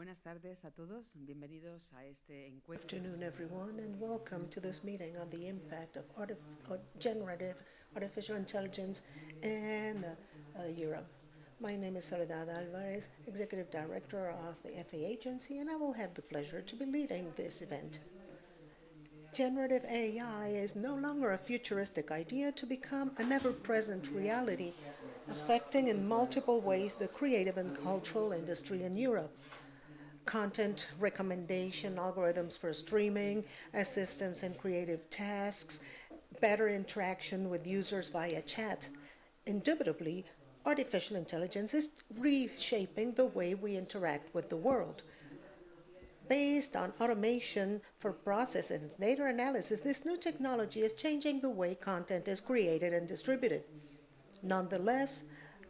Buenas tardes a todos. Bienvenidos a este encuentro. Good afternoon, everyone, and welcome to this meeting on the impact of generative artificial intelligence in Europe. My name is Soledad Álvarez, Executive Director of the EFE agency, and I will have the pleasure to be leading this event. Generative AI is no longer a futuristic idea to become an ever-present reality, affecting in multiple ways the creative and cultural industry in Europe. Content recommendation algorithms for streaming, assistance in creative tasks, better interaction with users via chat. Indubitably, artificial intelligence is reshaping the way we interact with the world. Based on automation for processes and data analysis, this new technology is changing the way content is created and distributed. Nonetheless,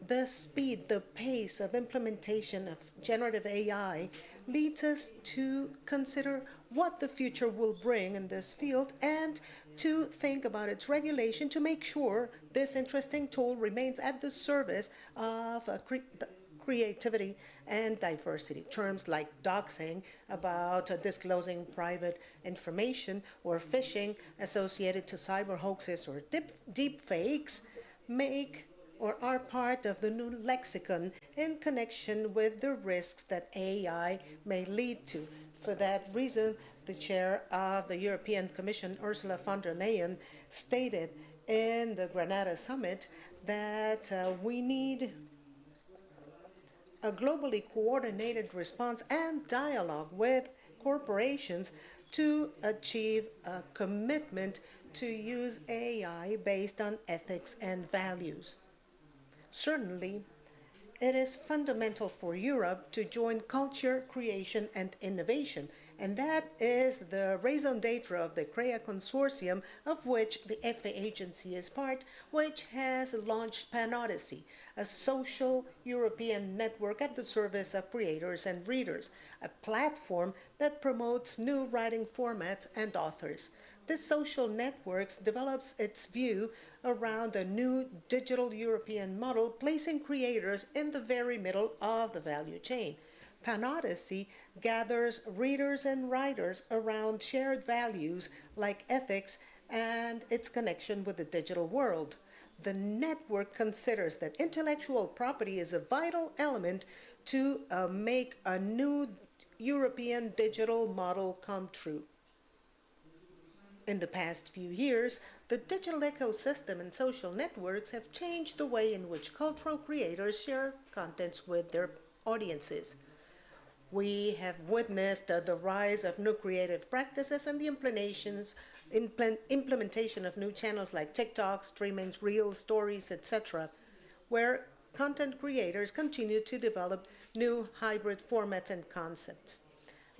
the speed, the pace of implementation of generative AI leads us to consider what the future will bring in this field and to think about its regulation to make sure this interesting tool remains at the service of creativity and diversity. Terms like doxing, about disclosing private information, or phishing associated to cyber hoaxes or deep fakes make or are part of the new lexicon in connection with the risks that AI may lead to. For that reason, the chair of the European Commission, Ursula von der Leyen, stated in the Granada summit that we need a globally coordinated response and dialogue with corporations to achieve a commitment to use AI based on ethics and values. Certainly, it is fundamental for Europe to join culture, creation, and innovation, and that is the raison d'etre of the CREA consortium, of which the EFE agency is part, which has launched PanOdyssey, a social European network at the service of creators and readers, a platform that promotes new writing formats and authors. This social network develops its view around a new digital European model, placing creators in the very middle of the value chain. PanOdyssey gathers readers and writers around shared values like ethics and its connection with the digital world. The network considers that intellectual property is a vital element to make a new European digital model come true. In the past few years, the digital ecosystem and social networks have changed the way in which cultural creators share contents with their audiences. We have witnessed the rise of new creative practices and the implementation of new channels like TikTok, streaming, Reels, Stories, etc., where content creators continue to develop new hybrid formats and concepts.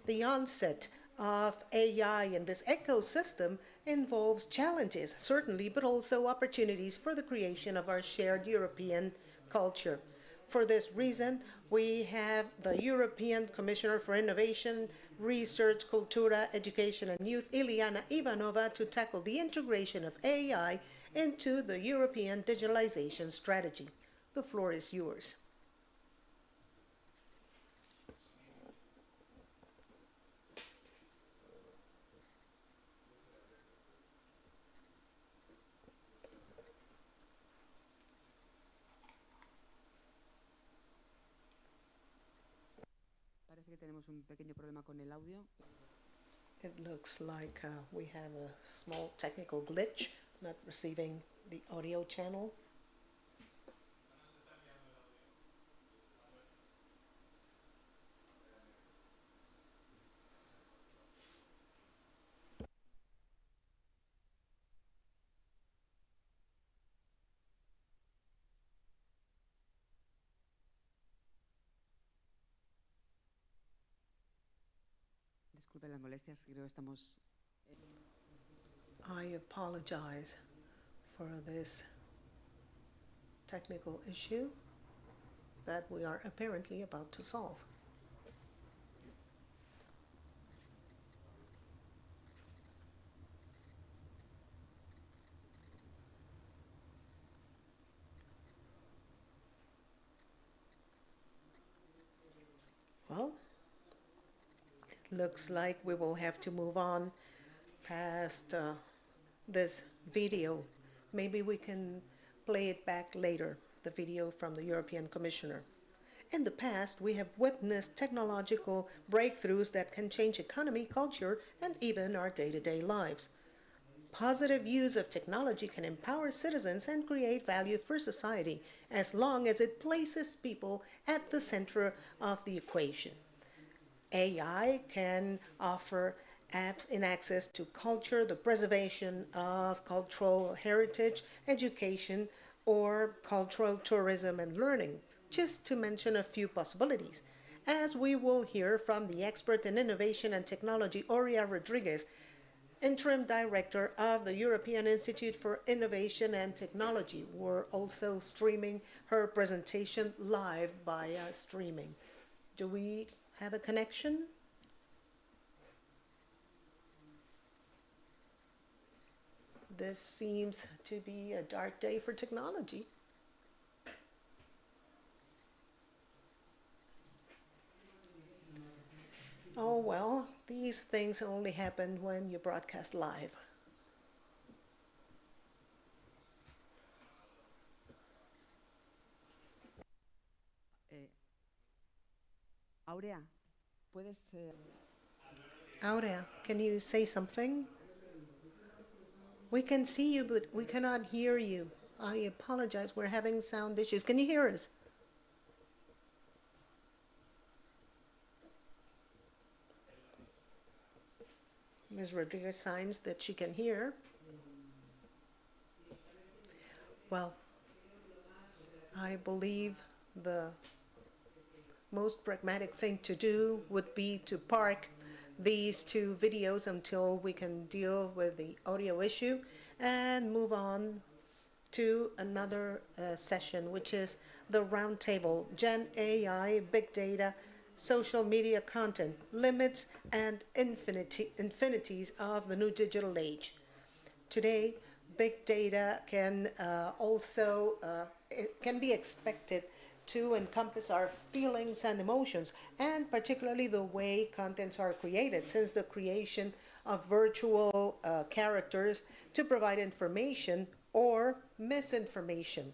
The onset of AI in this ecosystem involves challenges, certainly, but also opportunities for the creation of our shared European culture. For this reason, we have the European Commissioner for Innovation, Research, Cultura, Education and Youth, Lliana Ivanova, to tackle the integration of AI into the European digitalization strategy. The floor is yours. Parece que tenemos un pequeño problema con el audio. It looks like we have a small technical glitch, not receiving the audio channel. Disculpen las molestias, creo que estamos... I apologize for this technical issue that we are apparently about to solve. Well, looks like we will have to move on past this video. Maybe we can play it back later, the video from the European Commissioner. In the past, we have witnessed technological breakthroughs that can change economy, culture, and even our day-to-day lives. Positive use of technology can empower citizens and create value for society as long as it places people at the center of the equation. AI can offer apps in access to culture, the preservation of cultural heritage, education, or cultural tourism and learning, just to mention a few possibilities. As we will hear from the expert in innovation and technology, Oria Rodriguez, Interim Director of the European Institute for Innovation and Technology. We're also streaming her presentation live via streaming. Do we have a connection? This seems to be a dark day for technology. Oh well, these things only happen when you broadcast live. Aurea, ¿puedes...? Aurea, can you say something? We can see you, but we cannot hear you. I apologize, we're having sound issues. Can you hear us? Ms. Rodriguez signs that she can hear. Well, I believe the most pragmatic thing to do would be to park these two videos until we can deal with the audio issue and move on to another session, which is the roundtable, Gen AI, Big Data, Social Media Content, Limits and Infinities of the New Digital Age. Today, big data can it can be expected to encompass our feelings and emotions, and particularly the way contents are created, since the creation of virtual characters to provide information or misinformation.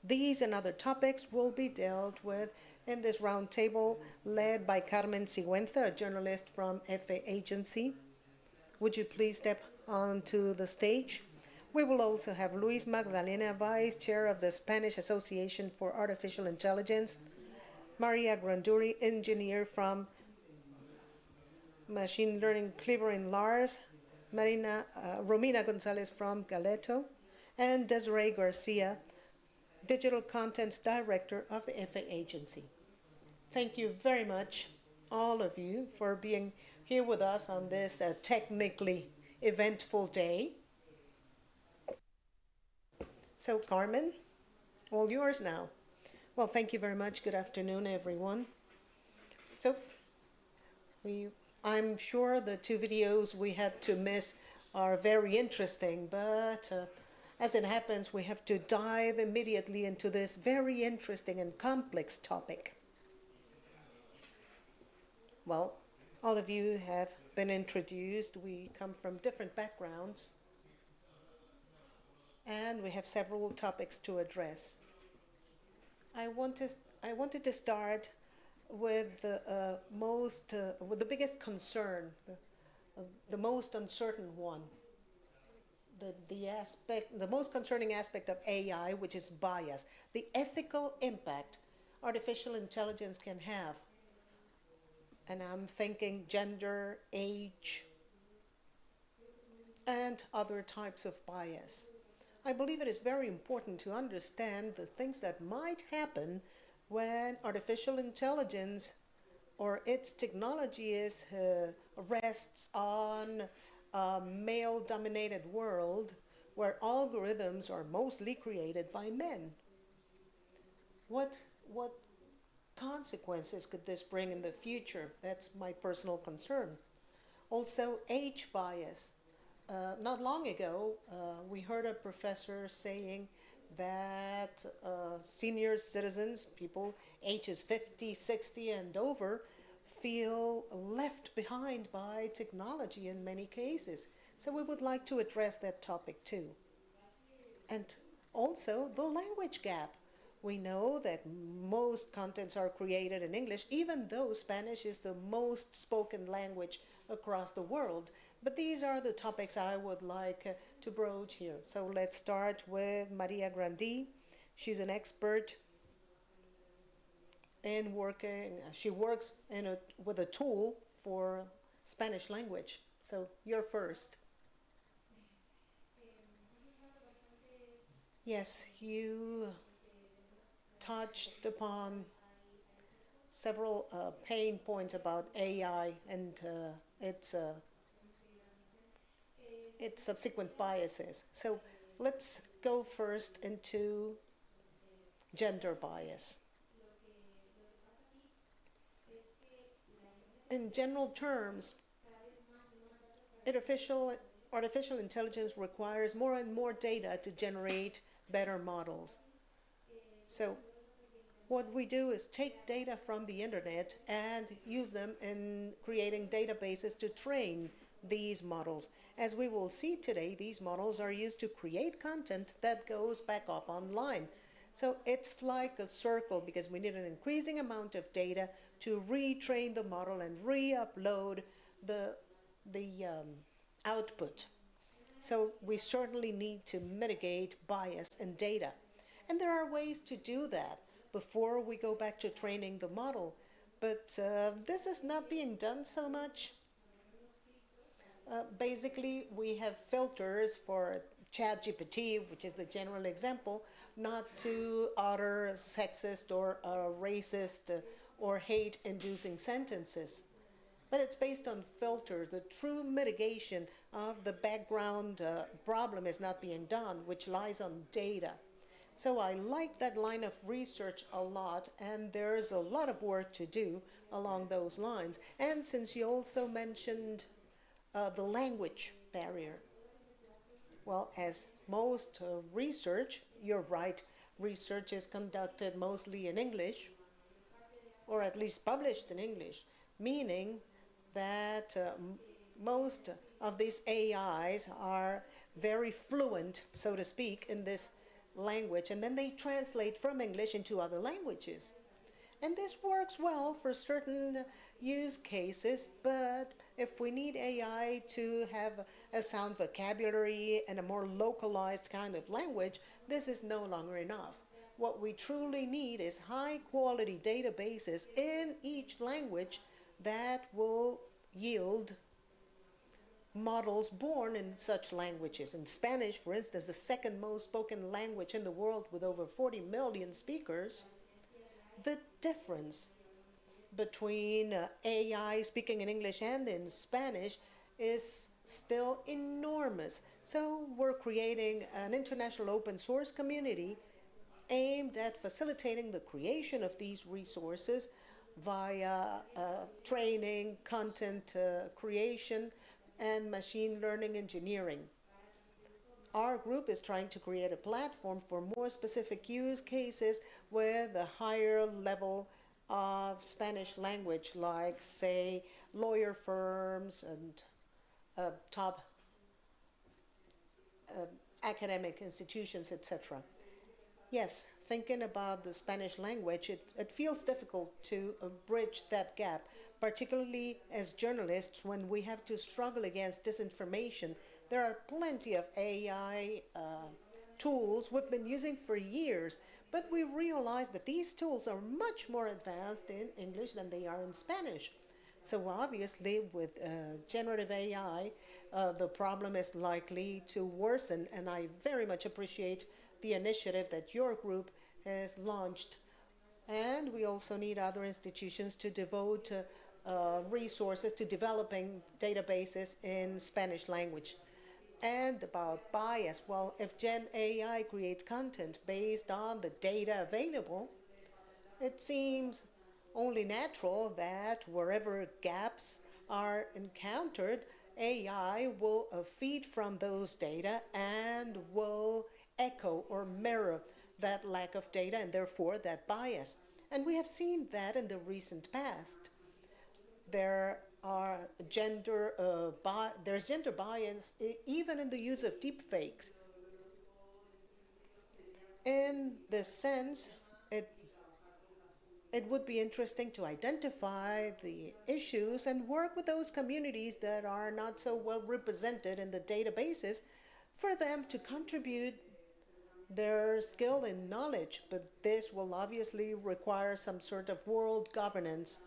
These and other topics will be dealt with in this roundtable led by Carmen Sigüenza, a journalist from EFE agency. Would you please step onto the stage? We will also have Luis Magdalena, Vice Chair of the Spanish Association for Artificial Intelligence, Maria Granduri, engineer from Machine Learning Cleaver in Lars, Romina Gonzalez from Galeto, and Desiree Garcia, Digital Contents Director of the EFE agency. Thank you very much, all of you, for being here with us on this technically eventful day. So, Carmen, all yours now. Well, thank you very much. Good afternoon, everyone. So, I'm sure the two videos we had to miss are very interesting, but as it happens, we have to dive immediately into this very interesting and complex topic. Well, all of you have been introduced. We come from different backgrounds, and we have several topics to address. I wanted to start with with the biggest concern, the most uncertain one. The most concerning aspect of AI, which is bias, the ethical impact artificial intelligence can have. And I'm thinking gender, age, and other types of bias. I believe it is very important to understand the things that might happen when artificial intelligence or its technology rests on a male-dominated world where algorithms are mostly created by men. What consequences could this bring in the future? That's my personal concern. Also, age bias. Not long ago, we heard a professor saying that senior citizens, people ages 50, 60 and over, feel left behind by technology in many cases. So we would like to address that topic too. And also the language gap. We know that most contents are created in English, even though Spanish is the most spoken language across the world. But these are the topics I would like to broach here. So let's start with Maria Grandi. She's an expert in working, she works with a tool for Spanish language. So you're first. Yes, you touched upon several pain points about AI and its subsequent biases. So let's go first into gender bias. In general terms, artificial intelligence requires more and more data to generate better models. So what we do is take data from the internet and use them in creating databases to train these models. As we will see today, these models are used to create content that goes back up online. So it's like a circle because we need an increasing amount of data to retrain the model and re-upload the output. So we certainly need to mitigate bias in data. And there are ways to do that before we go back to training the model. But this is not being done so much. Basically, we have filters for ChatGPT, which is the general example, not to utter sexist or racist or hate-inducing sentences. But it's based on filters. The true mitigation of the background problem is not being done, which lies on data. So I like that line of research a lot, and there's a lot of work to do along those lines. And since you also mentioned the language barrier, well, as most research, you're right, research is conducted mostly in English, or at least published in English, meaning that most of these AIs are very fluent, so to speak, in this language, and then they translate from English into other languages. And this works well for certain use cases, but if we need AI to have a sound vocabulary and a more localized kind of language, this is no longer enough. What we truly need is high quality databases in each language that will yield models born in such languages. In Spanish, for instance, the second most spoken language in the world with over 40 million speakers, the difference between AI speaking in English and in Spanish is still enormous. So we're creating an international open source community aimed at facilitating the creation of these resources via training, content creation, and machine learning engineering. Our group is trying to create a platform for more specific use cases with a higher level of Spanish language, like, say, lawyer firms and top academic institutions, etc. Yes, thinking about the Spanish language, it feels difficult to bridge that gap, particularly as journalists when we have to struggle against disinformation. There are plenty of AI tools we've been using for years, but we realize that these tools are much more advanced in English than they are in Spanish. So obviously with generative AI, the problem is likely to worsen, and I very much appreciate the initiative that your group has launched. And we also need other institutions to devote resources to developing databases in Spanish language. And about bias, well, if Gen AI creates content based on the data available, it seems only natural that wherever gaps are encountered, AI will feed from those data and will echo or mirror that lack of data and therefore that bias. And we have seen that in the recent past. There are there's gender bias even in the use of deepfakes. In this sense, it it would be interesting to identify the issues and work with those communities that are not so well represented in the databases for them to contribute their skill and knowledge. But this will obviously require some sort of world governance.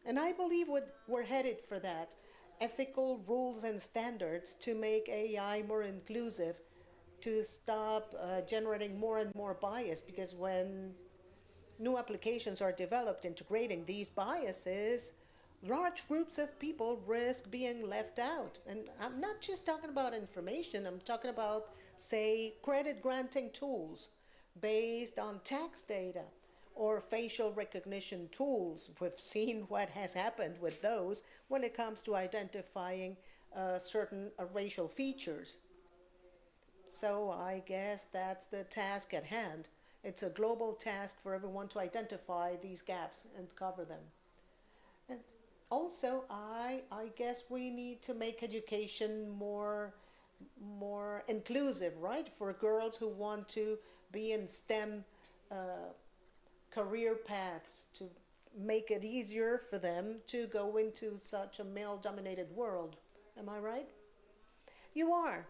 And I believe we're headed for that. Ethical rules and standards to make AI more inclusive, to stop generating more and more bias, because when new applications are developed integrating these biases, large groups of people risk being left out. And I'm not just talking about information, I'm talking about, say, credit granting tools based on tax data or facial recognition tools. We've seen what has happened with those when it comes to identifying certain racial features. So I guess that's the task at hand. It's a global task for everyone to identify these gaps and cover them. And also, I guess we need to make education more inclusive, right? For girls who want to be in STEM career paths, to make it easier for them to go into such a male-dominated world. Am I right? You are.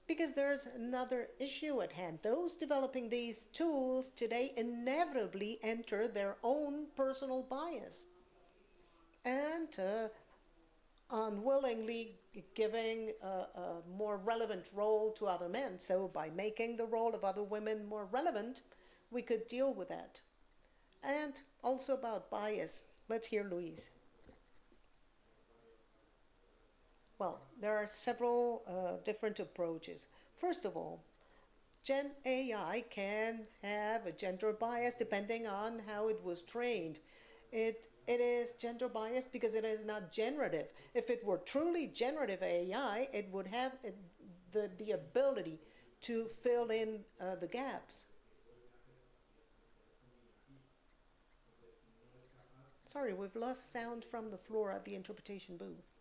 Because there's another issue at hand. Those developing these tools today inevitably enter their own personal bias and unwillingly giving a more relevant role to other men. So by making the role of other women more relevant, we could deal with that. And also about bias. Let's hear Louise. Well, there are several different approaches. First of all, Gen AI can have a gender bias depending on how it was trained. It is gender biased because it is not generative. If it were truly generative AI, it would have the ability to fill in the gaps. Sorry, we've lost sound from the floor at the interpretation booth.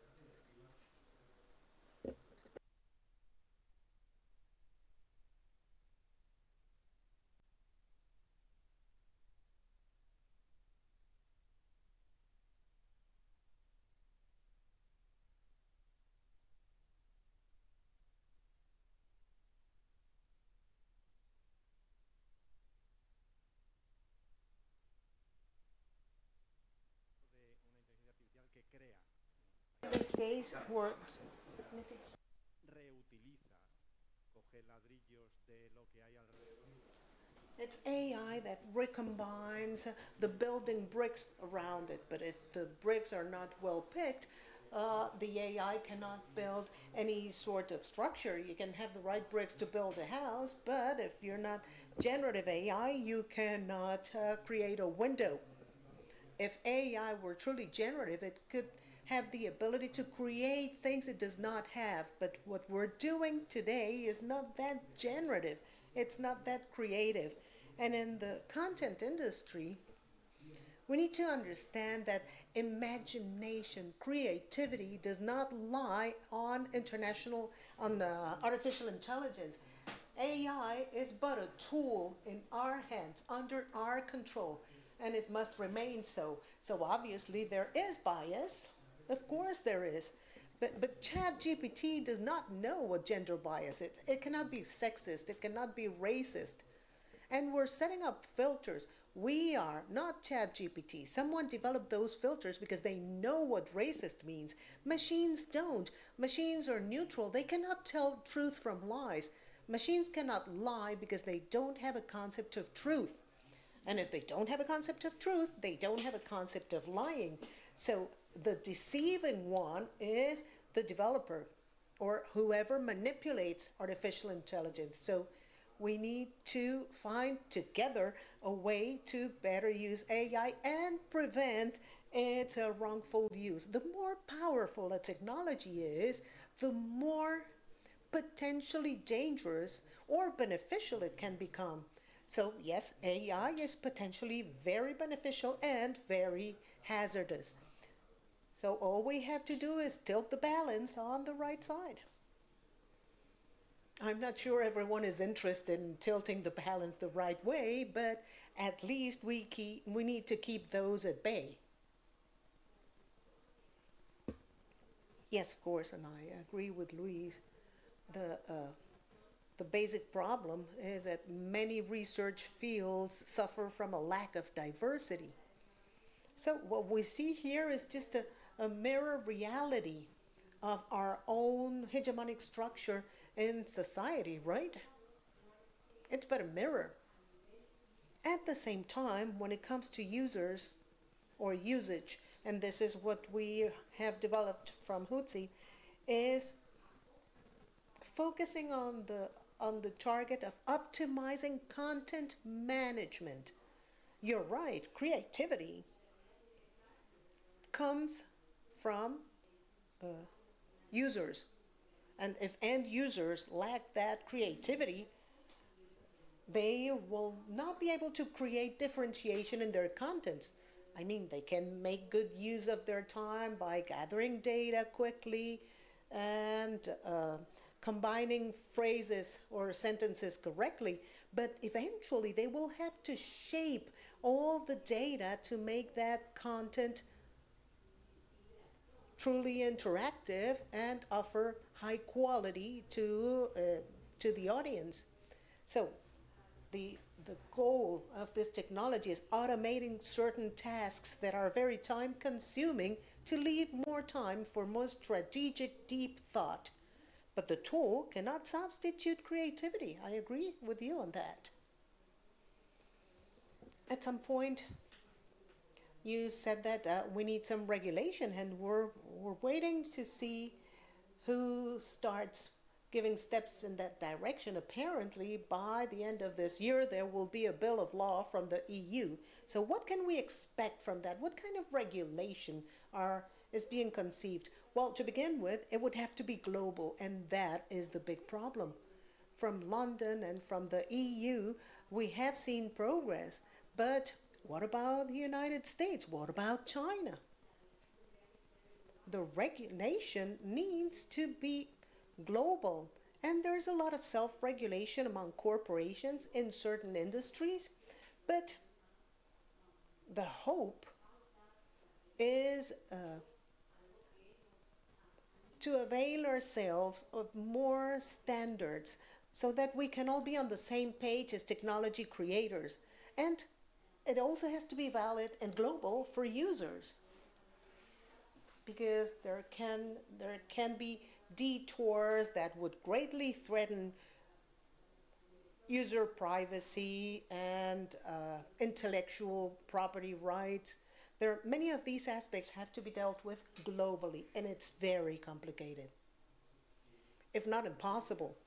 In this case, we're it's AI that recombines the building bricks around it. But if the bricks are not well picked, the AI cannot build any sort of structure. You can have the right bricks to build a house, but if you're not generative AI, you cannot create a window. If AI were truly generative, it could have the ability to create things it does not have. But what we're doing today is not that generative, it's not that creative. And in the content industry, we need to understand that imagination, creativity does not lie on artificial intelligence. AI is but a tool in our hands, under our control, and it must remain so. So obviously there is bias, of course there is. But ChatGPT does not know what gender bias is. It cannot be sexist, it cannot be racist. And we're setting up filters. We are, not ChatGPT. Someone developed those filters because they know what racist means. Machines don't. Machines are neutral. They cannot tell truth from lies. Machines cannot lie because they don't have a concept of truth. And if they don't have a concept of truth, they don't have a concept of lying. So the deceiving one is the developer or whoever manipulates artificial intelligence. So we need to find together a way to better use AI and prevent its wrongful use. The more powerful a technology is, the more potentially dangerous or beneficial it can become. So yes, AI is potentially very beneficial and very hazardous. So all we have to do is tilt the balance on the right side. I'm not sure everyone is interested in tilting the balance the right way, but at least we need to keep those at bay. Yes, of course, and I agree with Louise. The basic problem is that many research fields suffer from a lack of diversity. So what we see here is just a mirror reality of our own hegemonic structure in society, right? It's but a mirror. At the same time, when it comes to users or usage, and this is what we have developed from Hootsie, is focusing on the target of optimizing content management. You're right, creativity comes from users. And if end users lack that creativity, they will not be able to create differentiation in their contents. I mean, they can make good use of their time by gathering data quickly and combining phrases or sentences correctly, but eventually they will have to shape all the data to make that content truly interactive and offer high quality to the audience. So the goal of this technology is automating certain tasks that are very time consuming to leave more time for more strategic deep thought. But the tool cannot substitute creativity. I agree with you on that. At some point, you said that we need some regulation, and we're waiting to see who starts giving steps in that direction. Apparently, by the end of this year, there will be a bill of law from the EU. So what can we expect from that? What kind of regulation is being conceived? Well, to begin with, it would have to be global, and that is the big problem. From London and from the EU, we have seen progress, but what about the United States? What about China? The regulation needs to be global, and there's a lot of self-regulation among corporations in certain industries, but the hope is to avail ourselves of more standards so that we can all be on the same page as technology creators. And it also has to be valid and global for users, because there can be detours that would greatly threaten user privacy and intellectual property rights. Many of these aspects have to be dealt with globally, and it's very complicated, if not impossible.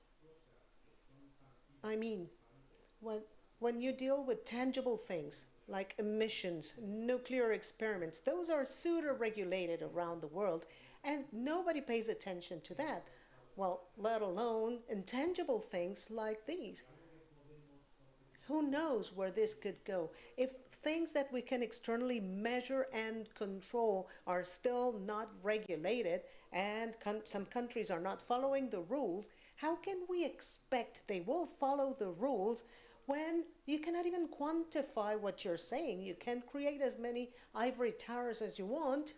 I mean, when you deal with tangible things like emissions, nuclear experiments, those are pseudo-regulated around the world, and nobody pays attention to that. Well, let alone intangible things like these. Who knows where this could go? If things that we can externally measure and control are still not regulated, and some countries are not following the rules, how can we expect they will follow the rules when you cannot even quantify what you're saying? You can create as many ivory towers as you want,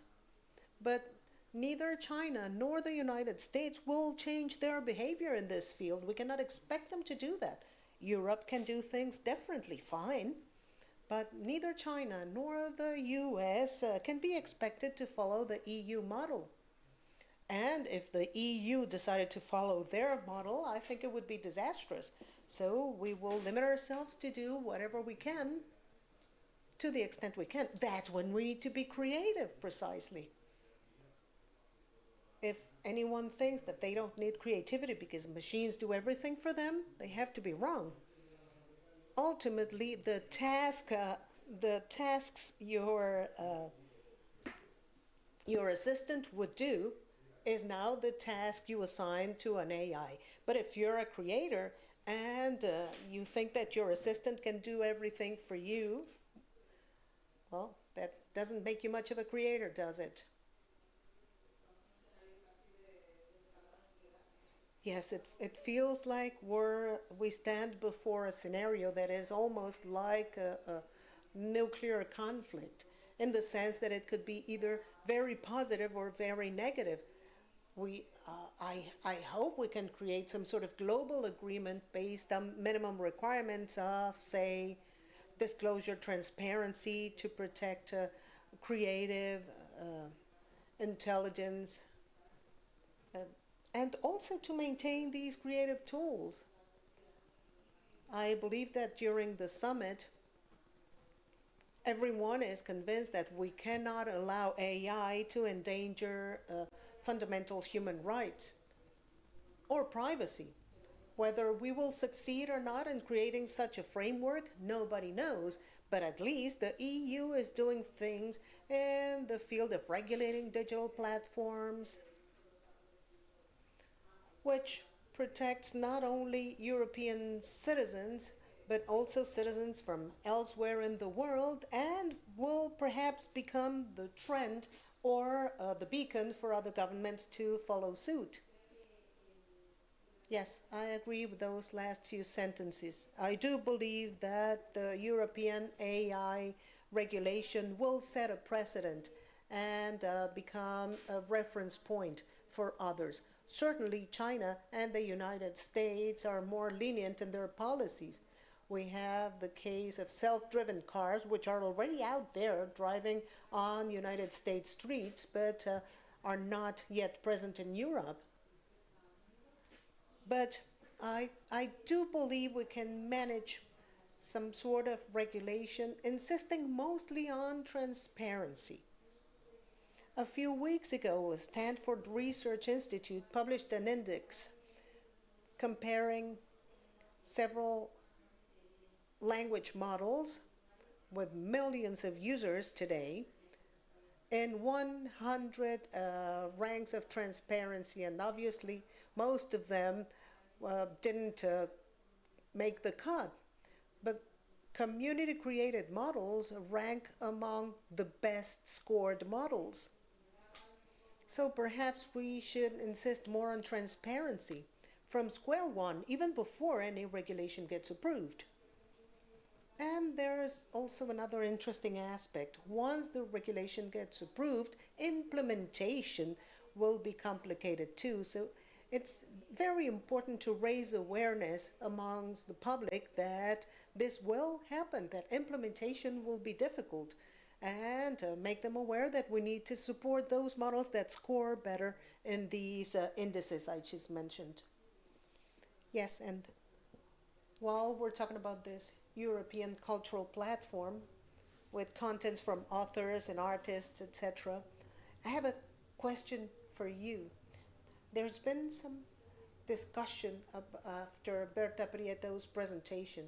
but neither China nor the United States will change their behavior in this field. We cannot expect them to do that. Europe can do things differently, fine, but neither China nor the US can be expected to follow the EU model. And if the EU decided to follow their model, I think it would be disastrous. So we will limit ourselves to do whatever we can to the extent we can. That's when we need to be creative, precisely. If anyone thinks that they don't need creativity because machines do everything for them, they have to be wrong. Ultimately, the tasks your assistant would do is now the task you assign to an AI. But if you're a creator and you think that your assistant can do everything for you, well, that doesn't make you much of a creator, does it? Yes, it feels like we stand before a scenario that is almost like a nuclear conflict, in the sense that it could be either very positive or very negative. I hope we can create some sort of global agreement based on minimum requirements of, say, disclosure, transparency to protect creative intelligence, uh, and also to maintain these creative tools. I believe that during the summit, everyone is convinced that we cannot allow AI to endanger fundamental human rights or privacy. Whether we will succeed or not in creating such a framework, nobody knows, but at least the EU is doing things in the field of regulating digital platforms, which protects not only European citizens, but also citizens from elsewhere in the world, and will perhaps become the trend or the beacon for other governments to follow suit. Yes, I agree with those last few sentences. I do believe that the European AI regulation will set a precedent and become a reference point for others. Certainly, China and the United States are more lenient in their policies. We have the case of self-driven cars, which are already out there driving on United States streets, but are not yet present in Europe. But I do believe we can manage some sort of regulation, insisting mostly on transparency. A few weeks ago, a Stanford Research Institute published an index comparing several language models with millions of users today in 100 ranks of transparency, and obviously most of them didn't make the cut. But community created models rank among the best scored models. So perhaps we should insist more on transparency from square one, even before any regulation gets approved. And there's also another interesting aspect. Once the regulation gets approved, implementation will be complicated too. So it's very important to raise awareness amongst the public that this will happen, that implementation will be difficult, and make them aware that we need to support those models that score better in these indices I just mentioned. Yes, and while we're talking about this European cultural platform with contents from authors and artists, etc., I have a question for you. There's been some discussion after Berta Prieto's presentation.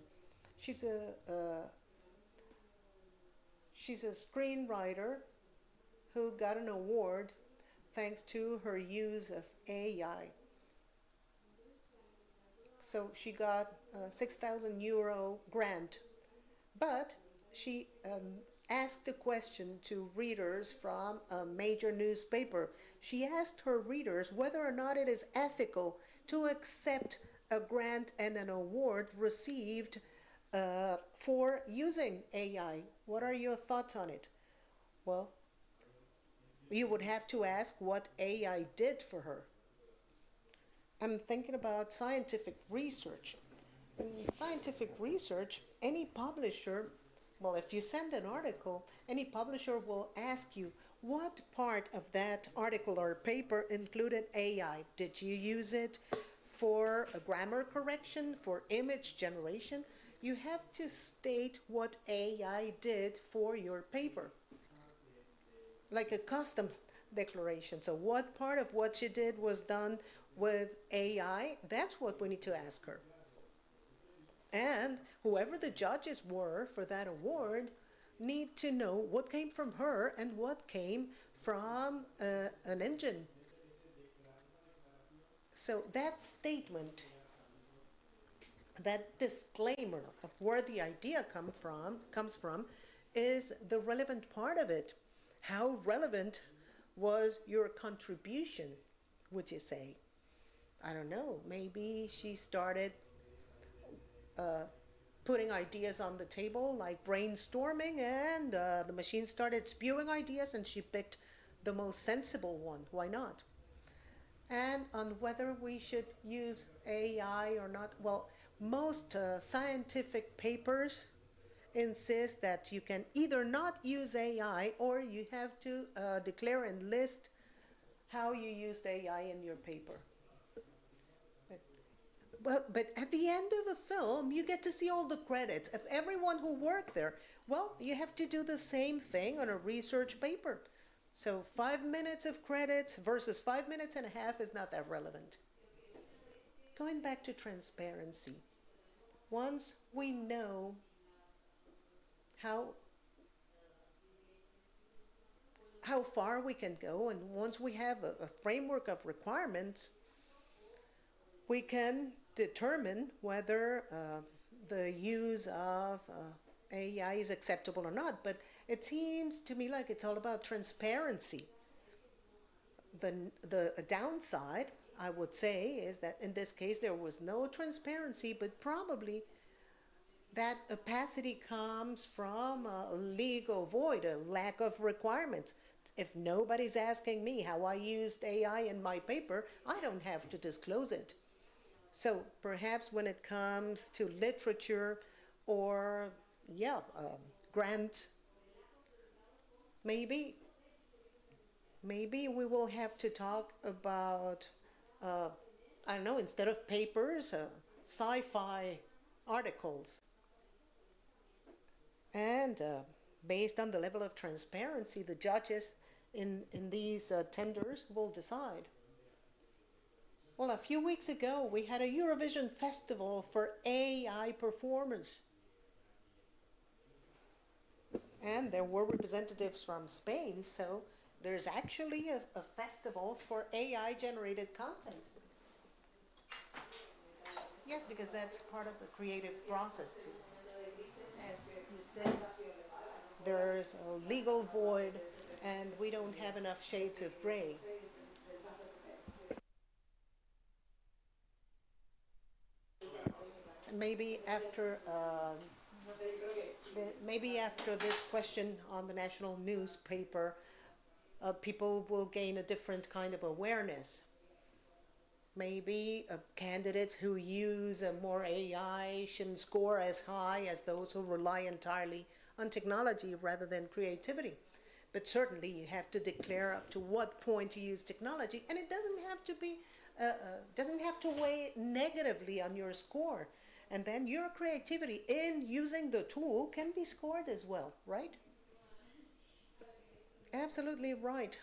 She's she's a screenwriter who got an award thanks to her use of AI. So she got a €6,000 grant, but she asked a question to readers from a major newspaper. She asked her readers whether or not it is ethical to accept a grant and an award received for using AI. What are your thoughts on it? Well, you would have to ask what AI did for her. I'm thinking about scientific research. In scientific research, any publisher, well, if you send an article, any publisher will ask you what part of that article or paper included AI. Did you use it for a grammar correction, for image generation? You have to state what AI did for your paper, like a customs declaration. So what part of what she did was done with AI? That's what we need to ask her. And whoever the judges were for that award need to know what came from her and what came from an engine. So that statement, that disclaimer of where the idea comes from is the relevant part of it. How relevant was your contribution, would you say? I don't know, maybe she started putting ideas on the table, like brainstorming, and the machine started spewing ideas and she picked the most sensible one. Why not? And on whether we should use AI or not, well, most scientific papers insist that you can either not use AI or you have to declare and list how you used AI in your paper. But at the end of a film, you get to see all the credits of everyone who worked there. Well, you have to do the same thing on a research paper. So 5 minutes of credits versus 5 minutes and a half is not that relevant. Going back to transparency, once we know how far we can go, and once we have a framework of requirements, we can determine whether the use of AI is acceptable or not. But it seems to me like it's all about transparency. The downside, I would say, is that in this case there was no transparency, but probably that opacity comes from a legal void, a lack of requirements. If nobody's asking me how I used AI in my paper, I don't have to disclose it. So perhaps when it comes to literature or, grants, maybe we will have to talk about, I don't know, instead of papers, sci-fi articles. And based on the level of transparency, the judges in these tenders will decide. Well, a few weeks ago, we had a Eurovision festival for AI performers. And there were representatives from Spain, so there's actually a festival for AI-generated content. Yes, because that's part of the creative process too. As you said, there's a legal void and we don't have enough shades of gray. Maybe after this question on the national newspaper, people will gain a different kind of awareness. Maybe candidates who use more AI shouldn't score as high as those who rely entirely on technology rather than creativity. But certainly you have to declare up to what point you use technology, and it doesn't have to weigh negatively on your score. And then your creativity in using the tool can be scored as well, right? Absolutely right.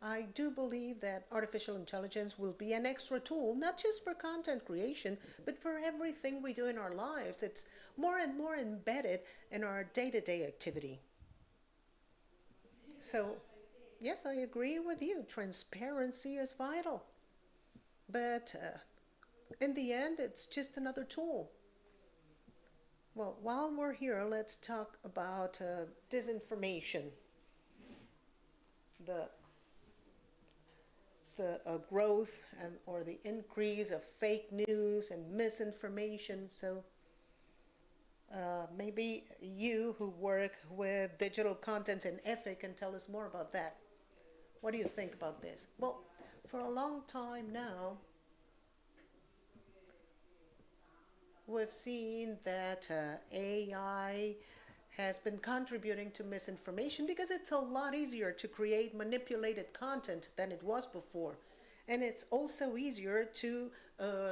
I do believe that artificial intelligence will be an extra tool, not just for content creation, but for everything we do in our lives. It's more and more embedded in our day-to-day activity. So, yes, I agree with you. Transparency is vital. But in the end, it's just another tool. Well, while we're here, let's talk about disinformation. The growth or the increase of fake news and misinformation. So maybe you who work with digital content in EFE can tell us more about that. What do you think about this? Well, for a long time now, we've seen that AI has been contributing to misinformation because it's a lot easier to create manipulated content than it was before. And it's also easier to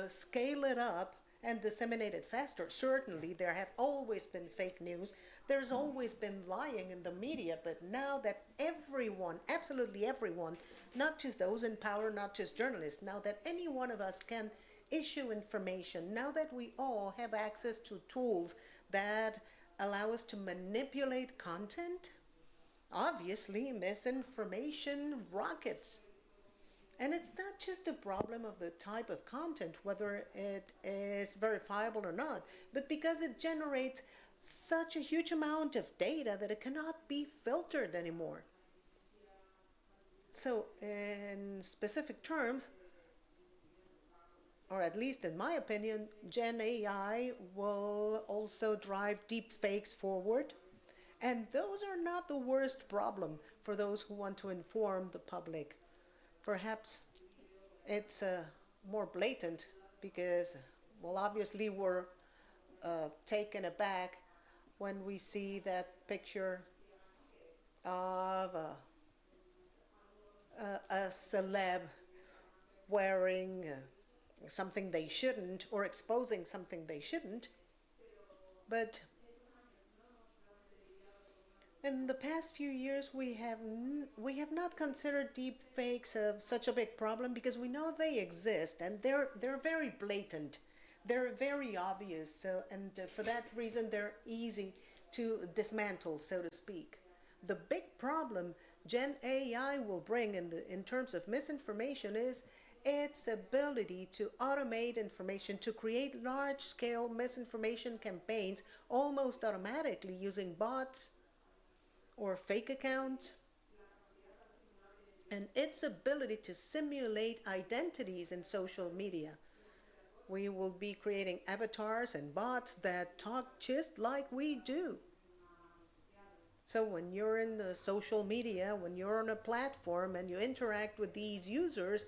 scale it up and disseminate it faster. Certainly, there have always been fake news. There's always been lying in the media. But now that everyone, absolutely everyone, not just those in power, not just journalists, now that any one of us can issue information, now that we all have access to tools that allow us to manipulate content, obviously misinformation rockets. And it's not just a problem of the type of content, whether it is verifiable or not, but because it generates such a huge amount of data that it cannot be filtered anymore. So, in specific terms, or at least in my opinion, Gen AI will also drive deep fakes forward. And those are not the worst problem for those who want to inform the public. Perhaps it's more blatant because, well, obviously we're taken aback when we see that picture of a celeb wearing something they shouldn't or exposing something they shouldn't. But in the past few years, we have not considered deep fakes such a big problem because we know they exist and they're very blatant, they're very obvious. So and for that reason, they're easy to dismantle, so to speak. The big problem Gen AI will bring in terms of misinformation is its ability to automate information, to create large-scale misinformation campaigns almost automatically using bots or fake accounts, and its ability to simulate identities in social media. We will be creating avatars and bots that talk just like we do. So when you're in the social media, when you're on a platform and you interact with these users,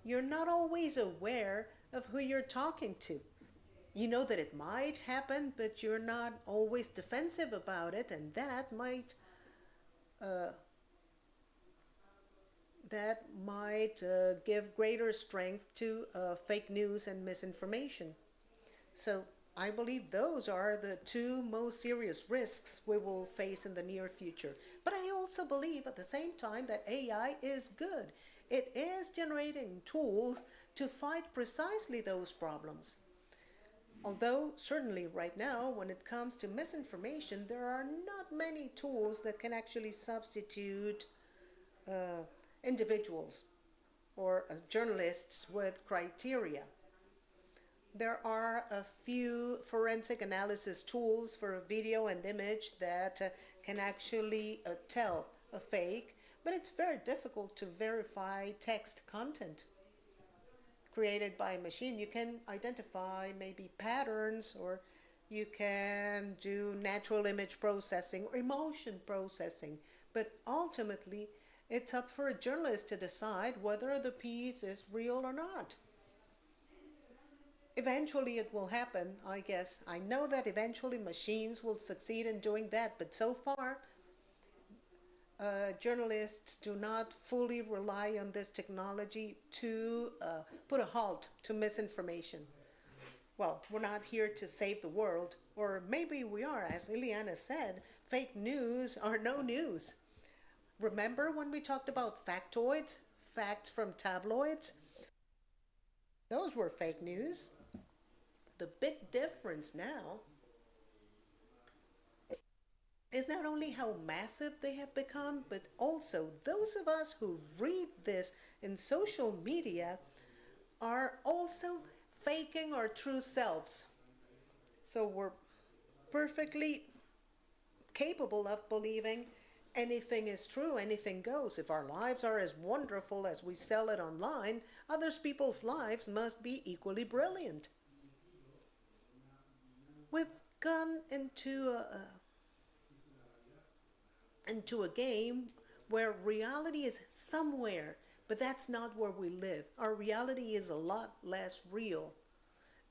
you're not always aware of who you're talking to. You know that it might happen, but you're not always defensive about it, and that might give greater strength to fake news and misinformation. So I believe those are the two most serious risks we will face in the near future. But I also believe at the same time that AI is good. It is generating tools to fight precisely those problems. Although, certainly right now, when it comes to misinformation, there are not many tools that can actually substitute individuals or journalists with criteria. There are a few forensic analysis tools for video and image that can actually tell a fake, but it's very difficult to verify text content created by a machine. You can identify maybe patterns, or you can do natural image processing or emotion processing, but ultimately it's up for a journalist to decide whether the piece is real or not. Eventually it will happen, I guess. I know that eventually machines will succeed in doing that, but so far journalists do not fully rely on this technology to put a halt to misinformation. Well, we're not here to save the world, or maybe we are. As Lliana said, fake news are no news. Remember when we talked about factoids, facts from tabloids? Those were fake news. The big difference now is not only how massive they have become, but also those of us who read this in social media are also faking our true selves. So we're perfectly capable of believing anything is true, anything goes. If our lives are as wonderful as we sell it online, other people's lives must be equally brilliant. We've gone into a game where reality is somewhere, but that's not where we live. Our reality is a lot less real.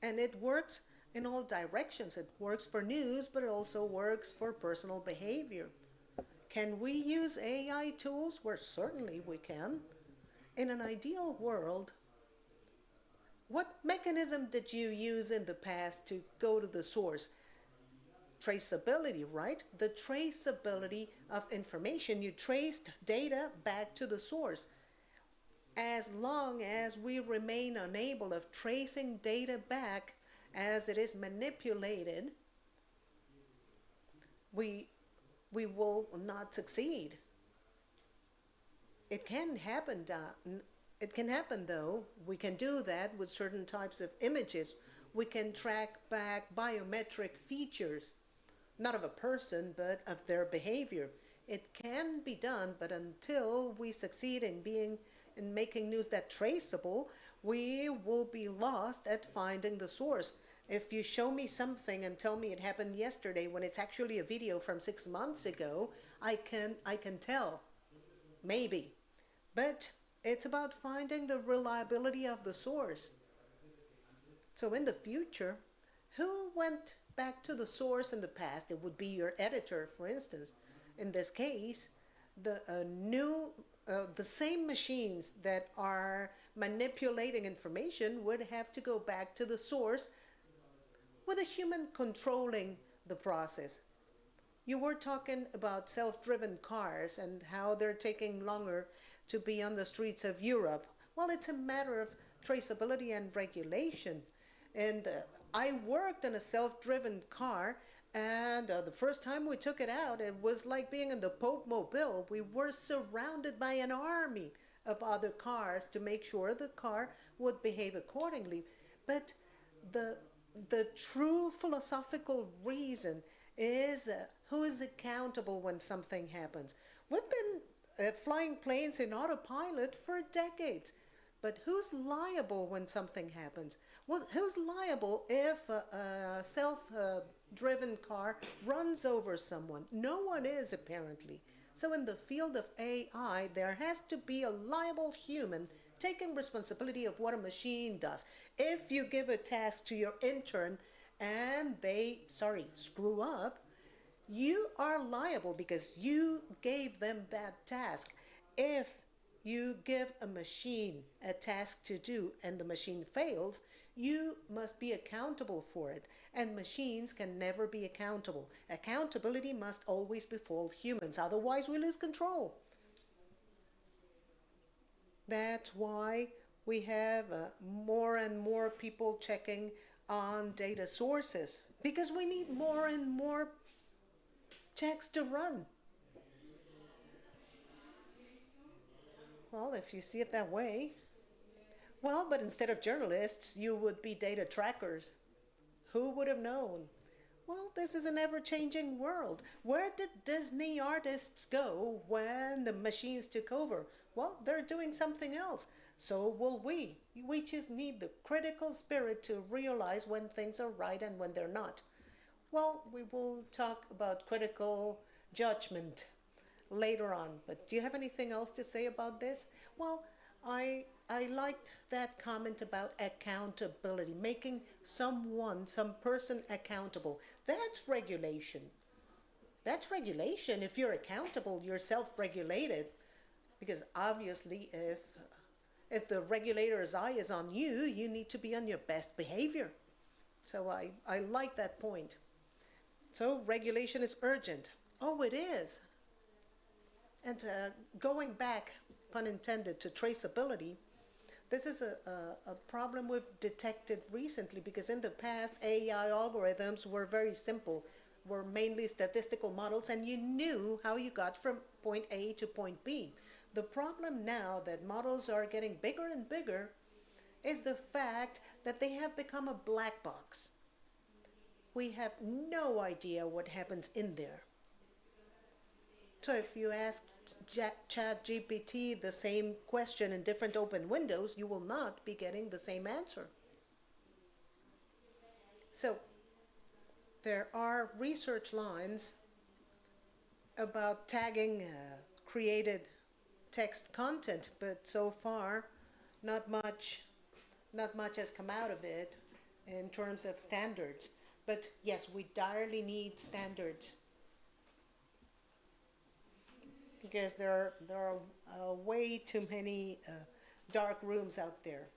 And it works in all directions. It works for news, but it also works for personal behavior. Can we use AI tools? Well, certainly we can. In an ideal world, what mechanism did you use in the past to go to the source? Traceability, right? The traceability of information. You traced data back to the source. As long as we remain unable of tracing data back as it is manipulated, we we will not succeed. It can happen, it can happen though. We can do that with certain types of images. We can track back biometric features, not of a person, but of their behavior. It can be done, but until we succeed in making news that traceable, we will be lost at finding the source. If you show me something and tell me it happened yesterday when it's actually a video from 6 months ago, I can tell, maybe. But it's about finding the reliability of the source. So in the future, who went back to the source in the past? It would be your editor, for instance. In this case, the same machines that are manipulating information would have to go back to the source with a human controlling the process. You were talking about self-driven cars and how they're taking longer to be on the streets of Europe. Well, it's a matter of traceability and regulation. And I worked in a self-driven car, and the first time we took it out, it was like being in the Pope Mobile. We were surrounded by an army of other cars to make sure the car would behave accordingly. But the true philosophical reason is who is accountable when something happens. We've been flying planes in autopilot for decades, but who's liable when something happens? Well, who's liable if a self-driven car runs over someone? No one is, apparently. So in the field of AI, there has to be a liable human taking responsibility of what a machine does. If you give a task to your intern and they, screw up, you are liable because you gave them that task. If you give a machine a task to do and the machine fails, you must be accountable for it. And machines can never be accountable. Accountability must always befall humans, otherwise we lose control. That's why we have more and more people checking on data sources, because we need more and more checks to run. Well, if you see it that way, well, but instead of journalists, you would be data trackers. Who would have known? Well, this is an ever-changing world. Where did Disney artists go when the machines took over? Well, they're doing something else. So will we. We just need the critical spirit to realize when things are right and when they're not. Well, we will talk about critical judgment later on. But do you have anything else to say about this? Well, I liked that comment about accountability, making some person accountable. That's regulation. That's regulation. If you're accountable, you're self-regulated. Because obviously, if the regulator's eye is on you, you need to be on your best behavior. So I like that point. So regulation is urgent. Oh, it is. And going back, pun intended, to traceability, this is a problem we've detected recently, because in the past, AI algorithms were very simple, were mainly statistical models, and you knew how you got from point A to point B. The problem now that models are getting bigger and bigger is the fact that they have become a black box. We have no idea what happens in there. So if you ask ChatGPT the same question in different open windows, you will not be getting the same answer. So there are research lines about tagging created text content, but so far not much has come out of it in terms of standards. But yes, we direly need standards, because there are way too many dark rooms out there.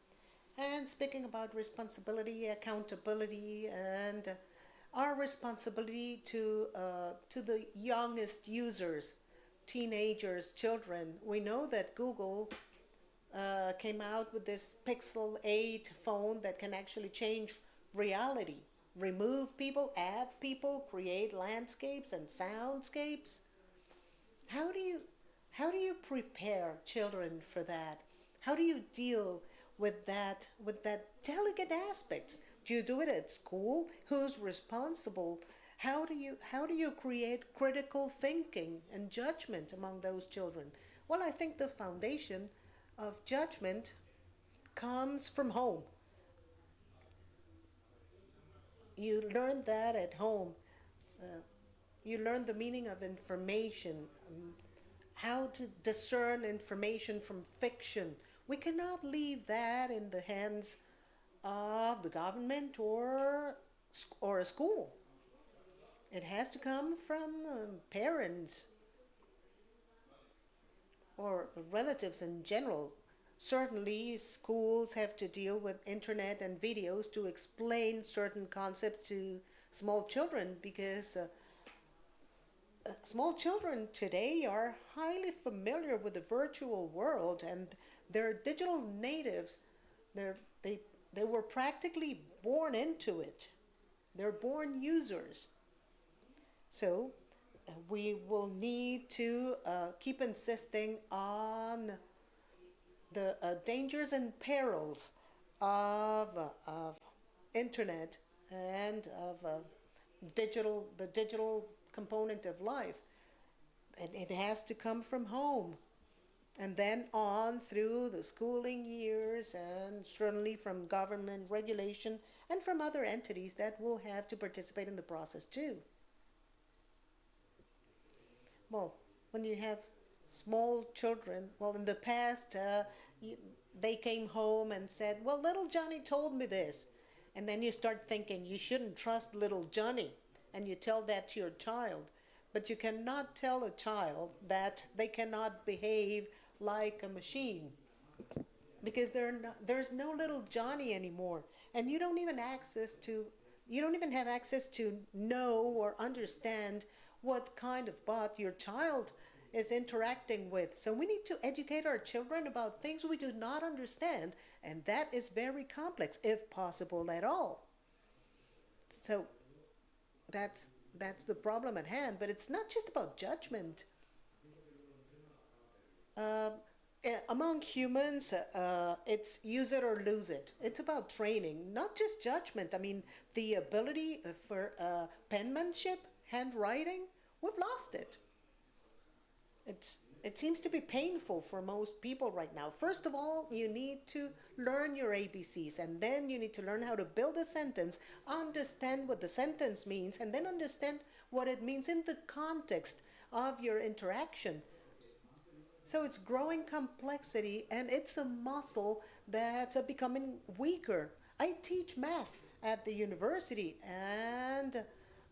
And speaking about responsibility, accountability, and our responsibility to the youngest users, teenagers, children. We know that Google came out with this Pixel 8 phone that can actually change reality. remove people, add people, create landscapes and soundscapes? How do you how do you prepare children for that? How do you deal with that delicate aspects? Do you do it at school? Who's responsible? How do you create critical thinking and judgment among those children? Well, I think the foundation of judgment comes from home. You learn that at home. Uh, you learn the meaning of information, how to discern information from fiction. We cannot leave that in the hands of the government or a school. It has to come from parents or relatives in general. Certainly, schools have to deal with internet and videos to explain certain concepts to small children because small children today are highly familiar with the virtual world and they're digital natives. They're, they, they were practically born into it. They're born users. So we will need to keep insisting on the dangers and perils of internet and of the digital component of life. And it has to come from home. And then on through the schooling years, and certainly from government regulation and from other entities that will have to participate in the process too. Well, when you have small children, well, in the past, they came home and said, well, little Johnny told me this. And then you start thinking, you shouldn't trust little Johnny. And you tell that to your child. But you cannot tell a child that they cannot behave like a machine. Because there's no little Johnny anymore. And you don't even have access to know or understand what kind of bot your child is interacting with. So we need to educate our children about things we do not understand, and that is very complex, if possible at all. So that's the problem at hand. But it's not just about judgment. Uh, Among humans, it's use it or lose it. It's about training, not just judgment. I mean, the ability for penmanship, handwriting, we've lost it. It seems to be painful for most people right now. First of all, you need to learn your ABCs, and then you need to learn how to build a sentence, understand what the sentence means, and then understand what it means in the context of your interaction. So it's growing complexity, and it's a muscle that's becoming weaker. I teach math at the university, and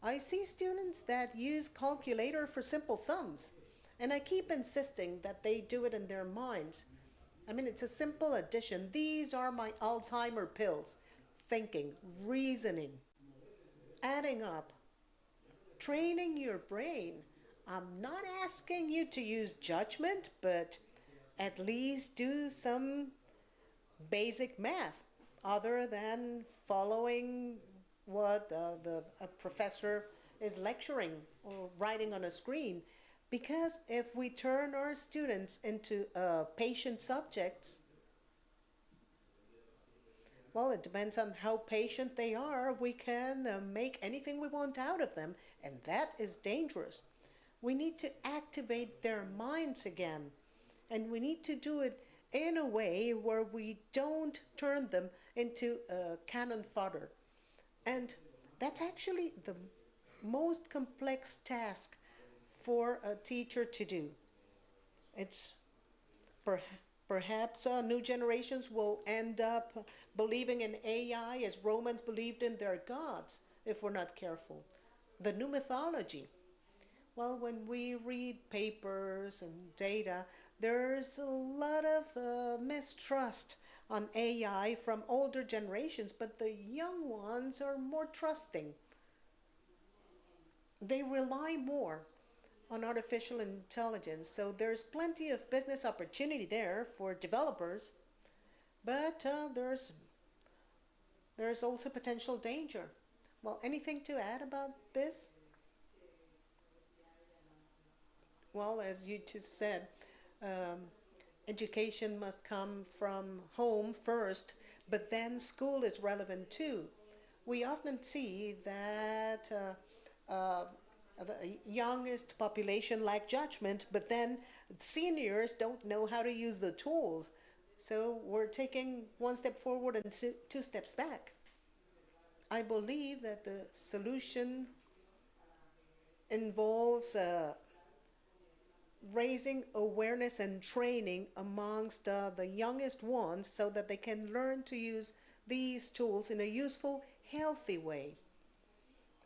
I see students that use calculator for simple sums. And I keep insisting that they do it in their minds. I mean, it's a simple addition. These are my Alzheimer pills. Thinking, reasoning, adding up, training your brain. I'm not asking you to use judgment, but at least do some basic math other than following what a professor is lecturing or writing on a screen. Because if we turn our students into patient subjects, well, it depends on how patient they are. We can make anything we want out of them, and that is dangerous. We need to activate their minds again, and we need to do it in a way where we don't turn them into cannon fodder. And that's actually the most complex task for a teacher to do. It's per- perhaps new generations will end up believing in AI as Romans believed in their gods if we're not careful. The new mythology. Well, when we read papers and data, there's a lot of mistrust on AI from older generations, but the young ones are more trusting. They rely more on artificial intelligence. So there's plenty of business opportunity there for developers, but there's also potential danger. Well, anything to add about this? Well, as you just said, um, education must come from home first, but then school is relevant too. We often see that the youngest population lack judgment, but then seniors don't know how to use the tools. So we're taking one step forward and two steps back. I believe that the solution involves raising awareness and training amongst the youngest ones so that they can learn to use these tools in a useful, healthy way.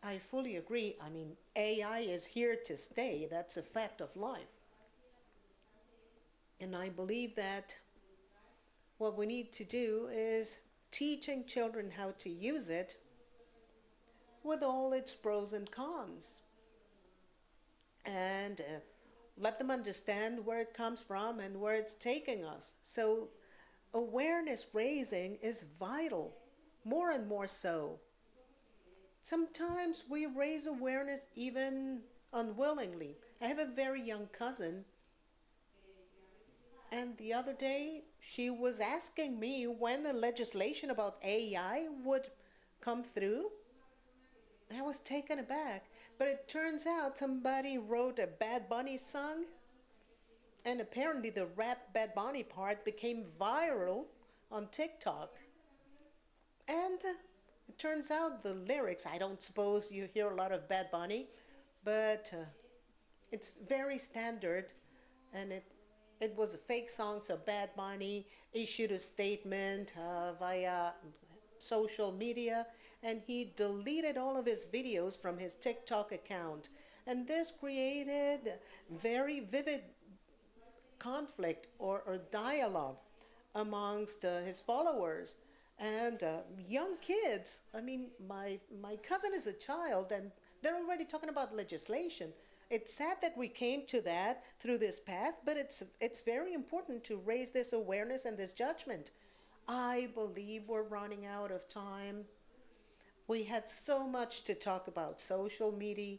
I fully agree. I mean, AI is here to stay. That's a fact of life. And I believe that what we need to do is teaching children how to use it with all its pros and cons. And let them understand where it comes from and where it's taking us. So, awareness raising is vital, more and more so. Sometimes we raise awareness even unwillingly. I have a very young cousin, and the other day she was asking me when the legislation about AI would come through. I was taken aback. But it turns out somebody wrote a Bad Bunny song, and apparently the rap Bad Bunny part became viral on TikTok. And it turns out the lyrics, I don't suppose you hear a lot of Bad Bunny, but it's very standard, and it was a fake song. So Bad Bunny issued a statement via social media, and he deleted all of his videos from his TikTok account. And this created very vivid conflict or dialogue amongst his followers and young kids. I mean, my cousin is a child, and they're already talking about legislation. It's sad that we came to that through this path, but it's very important to raise this awareness and this judgment. I believe we're running out of time. We had so much to talk about: social media,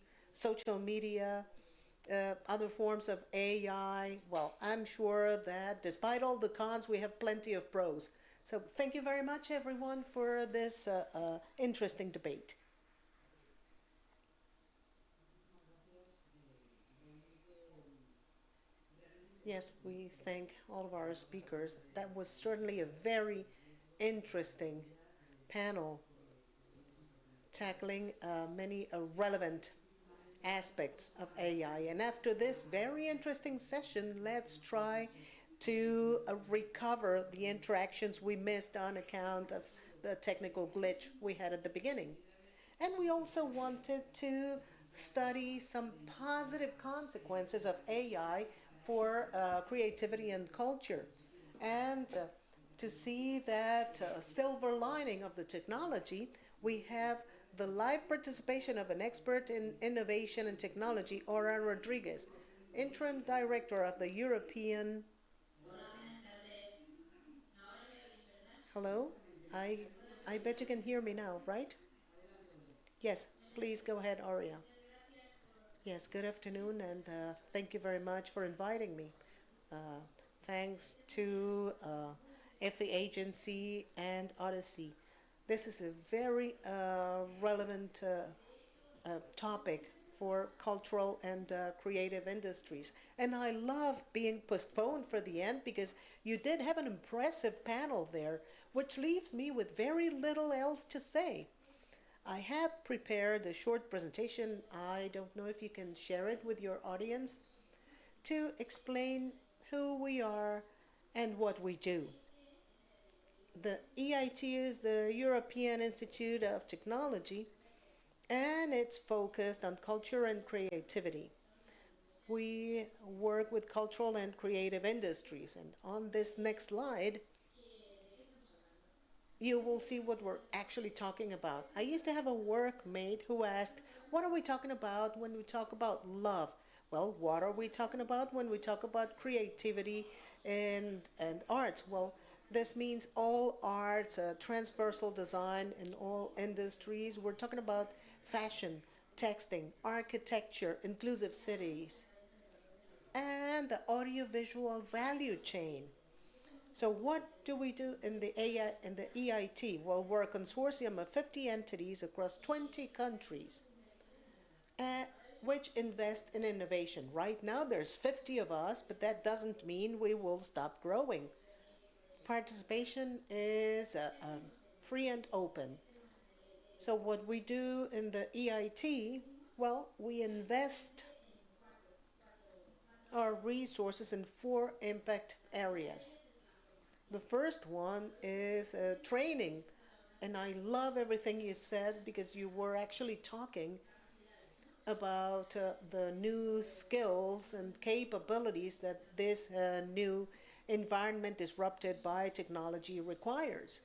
other forms of AI. Well, I'm sure that despite all the cons, we have plenty of pros. So thank you very much, everyone, for this interesting debate. Yes, we thank all of our speakers. That was certainly a very interesting panel tackling many relevant aspects of AI. And after this very interesting session, let's try to recover the interactions we missed on account of the technical glitch we had at the beginning. And we also wanted to study some positive consequences of AI for creativity and culture, and to see that silver lining of the technology. We have the live participation of an expert in innovation and technology, Ora Rodriguez, interim director of the European. Hello? I, I bet you can hear me now, right? Yes, please go ahead, Aria. Yes, good afternoon, and thank you very much for inviting me. Uh, Thanks to EFE Agency and Odyssey. This is a very relevant topic for cultural and creative industries. And I love being postponed for the end because you did have an impressive panel there, which leaves me with very little else to say. I had prepared a short presentation. I don't know if you can share it with your audience to explain who we are and what we do. The EIT is the European Institute of Technology, and it's focused on culture and creativity. We work with cultural and creative industries, and on this next slide, you will see what we're actually talking about. I used to have a workmate who asked, what are we talking about when we talk about love? Well, what are we talking about when we talk about creativity and arts? Well, This means all arts, transversal design in all industries. We're talking about fashion, texting, architecture, inclusive cities, and the audiovisual value chain. So what do we do in the EIT? Well, we're a consortium of 50 entities across 20 countries, uh, which invest in innovation. Right now, there's 50 of us, but that doesn't mean we will stop growing. Participation is free and open. So what we do in the EIT, well, we invest our resources in four impact areas. The first one is training. And I love everything you said because you were actually talking about the new skills and capabilities that this new environment disrupted by technology requires.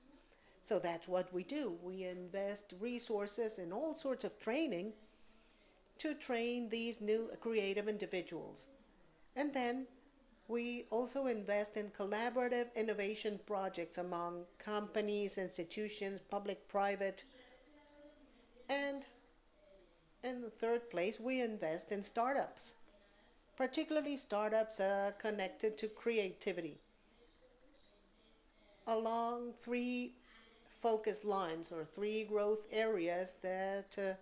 So that's what we do. We invest resources in all sorts of training to train these new creative individuals. And then we also invest in collaborative innovation projects among companies, institutions, public, private, and in the third place, we invest in startups, particularly startups connected to creativity, along three focus lines or three growth areas that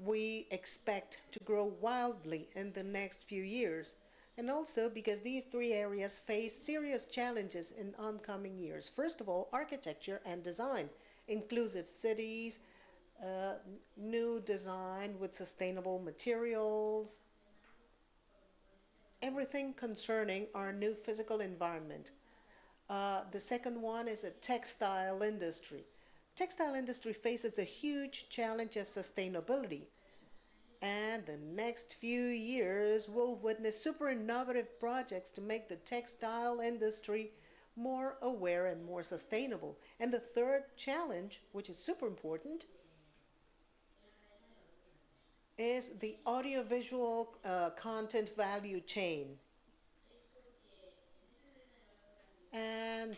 we expect to grow wildly in the next few years. And also because these three areas face serious challenges in oncoming years. First of all, architecture and design, inclusive cities, uh, new design with sustainable materials, everything concerning our new physical environment. The second one is a textile industry. Textile industry faces a huge challenge of sustainability, and the next few years will witness super innovative projects to make the textile industry more aware and more sustainable. And the third challenge, which is super important, is the audiovisual content value chain. And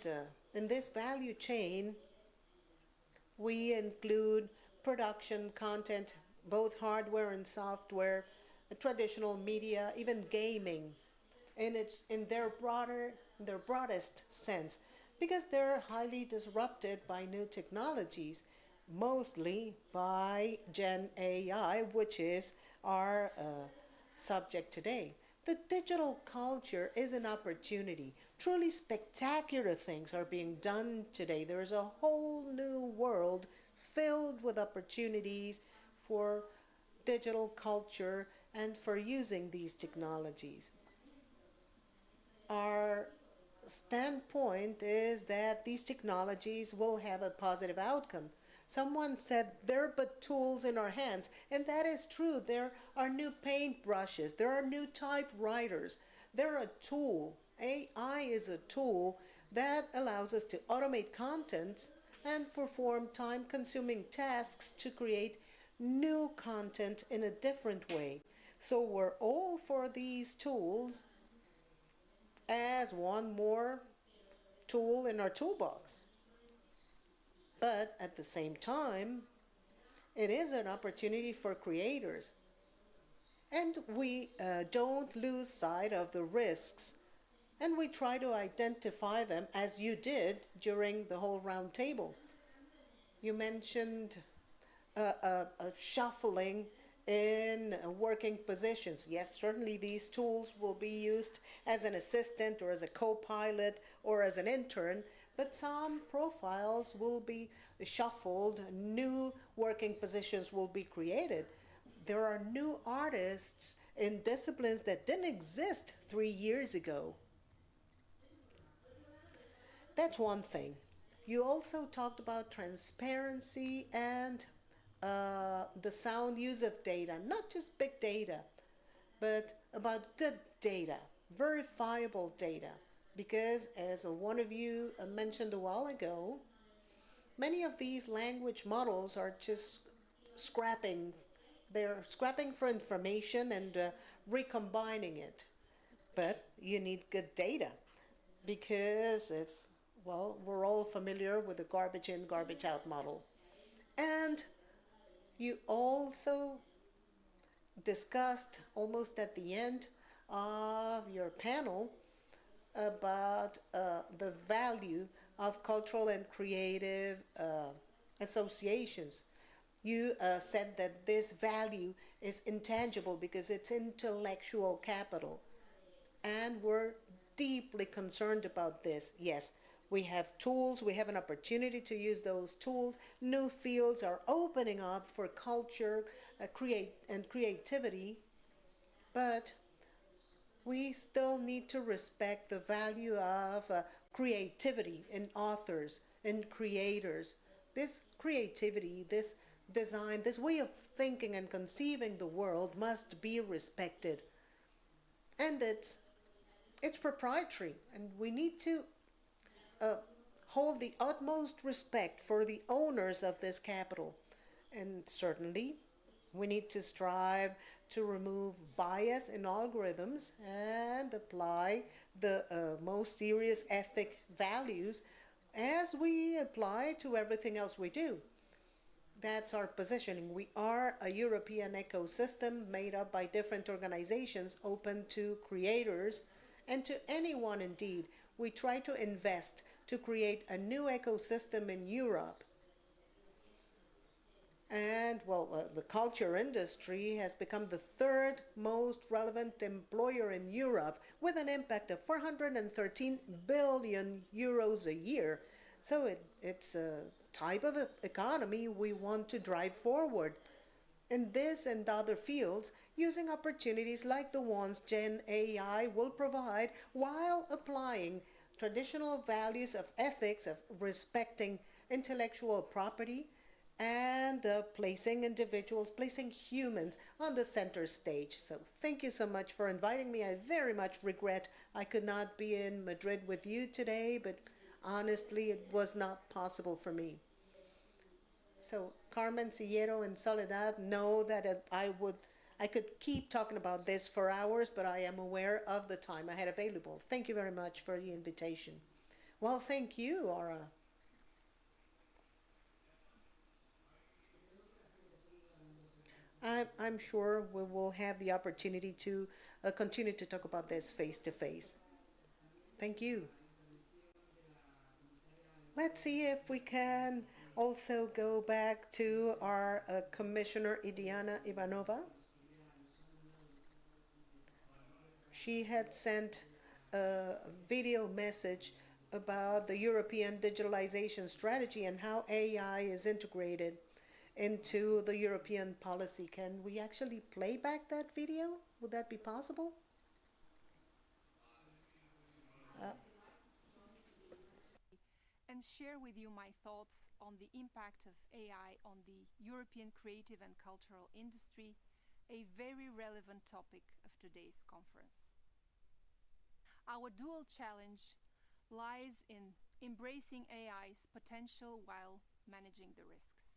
in this value chain, we include production, content, both hardware and software, traditional media, even gaming, and it's in their broadest sense, because they're highly disrupted by new technologies, mostly by Gen AI, which is our subject today. The digital culture is an opportunity. Truly spectacular things are being done today. There is a whole new world filled with opportunities for digital culture and for using these technologies. Our standpoint is that these technologies will have a positive outcome. Someone said they're but tools in our hands, and that is true. There are new paintbrushes, there are new typewriters. They're a tool. AI is a tool that allows us to automate content and perform time consuming tasks to create new content in a different way. So we're all for these tools as one more tool in our toolbox. But at the same time, it is an opportunity for creators. And we don't lose sight of the risks. And we try to identify them as you did during the whole round table. You mentioned a shuffling in working positions. Yes, certainly these tools will be used as an assistant or as a co-pilot or as an intern, but some profiles will be shuffled, new working positions will be created. There are new artists in disciplines that didn't exist 3 years ago. That's one thing. You also talked about transparency and the sound use of data, not just big data, but about good data, verifiable data. Because, as one of you mentioned a while ago, many of these language models are just scrapping. They're scrapping for information and recombining it. But you need good data because if well, we're all familiar with the garbage in, garbage out model. And you also discussed almost at the end of your panel about the value of cultural and creative associations. You said that this value is intangible because it's intellectual capital, and we're deeply concerned about this. Yes, we have tools, we have an opportunity to use those tools. New fields are opening up for culture and creativity, but we still need to respect the value of creativity in authors and creators. This creativity, this design, this way of thinking and conceiving the world must be respected. And it's proprietary, and we need to uh, hold the utmost respect for the owners of this capital. And certainly, we need to strive to remove bias in algorithms and apply the most serious ethic values as we apply to everything else we do. That's our positioning. We are a European ecosystem made up by different organizations open to creators and to anyone indeed. We try to invest to create a new ecosystem in Europe. And well, the culture industry has become the third most relevant employer in Europe with an impact of 413 billion euros a year. So it's a type of economy we want to drive forward. In this and other fields, using opportunities like the ones Gen AI will provide while applying traditional values of ethics, of respecting intellectual property, and placing individuals, placing humans on the center stage. So thank you so much for inviting me. I very much regret I could not be in Madrid with you today, but honestly, it was not possible for me. So Carmen, Sillero, and Soledad know that I could keep talking about this for hours, but I am aware of the time I had available. Thank you very much for the invitation. Well, thank you, Aura. I'm sure we will have the opportunity to continue to talk about this face to face. Thank you. Let's see if we can also go back to our Commissioner Ileana Ivanova. She had sent a video message about the European digitalization strategy and how AI is integrated into the European policy. Can we actually play back that video? Would that be possible? Uh, and share with you my thoughts on the impact of AI on the European creative and cultural industry, a very relevant topic of today's conference. Our dual challenge lies in embracing AI's potential while managing the risks.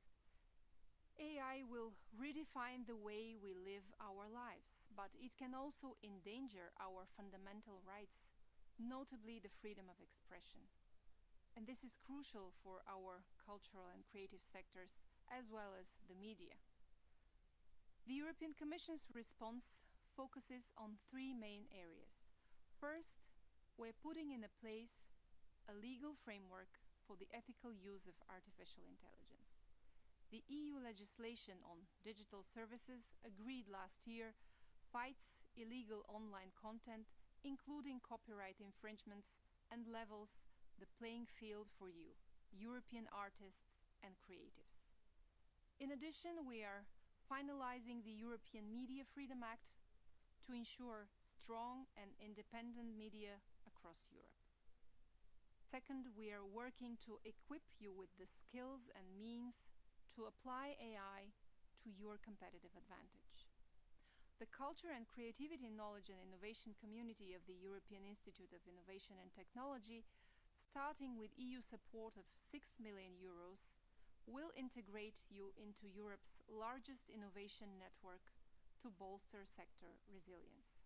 AI will redefine the way we live our lives, but it can also endanger our fundamental rights, notably the freedom of expression. And this is crucial for our cultural and creative sectors, as well as the media. The European Commission's response focuses on three main areas. First, we're putting in place a legal framework for the ethical use of artificial intelligence. The EU legislation on digital services agreed last year fights illegal online content, including copyright infringements, and levels the playing field for you, European artists and creatives. In addition, we are finalizing the European Media Freedom Act to ensure strong and independent media across Europe. Second, we are working to equip you with the skills and means to apply AI to your competitive advantage. The culture and creativity knowledge and innovation community of the European Institute of Innovation and Technology, starting with EU support of 6 million euros, will integrate you into Europe's largest innovation network to bolster sector resilience.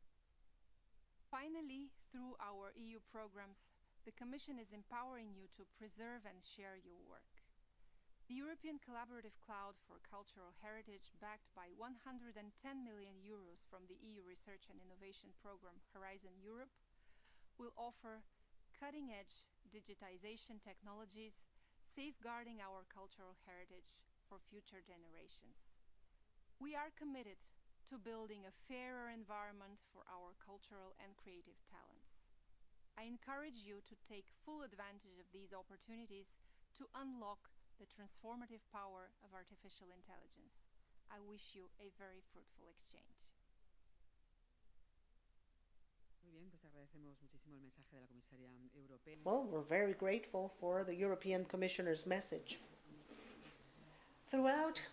Finally, through our EU programs the Commission is empowering you to preserve and share your work. The European Collaborative Cloud for Cultural Heritage, backed by 110 million euros from the EU Research and Innovation Programme Horizon Europe, will offer cutting-edge digitization technologies, safeguarding our cultural heritage for future generations. We are committed to building a fairer environment for our cultural and creative talents. I encourage you to take full advantage of these opportunities to unlock the transformative power of artificial intelligence. I wish you a very fruitful exchange. Muy bien, pues agradecemos muchísimo el mensaje de la comisaria europea. Well, we're very grateful for the European Commissioner's message. Throughout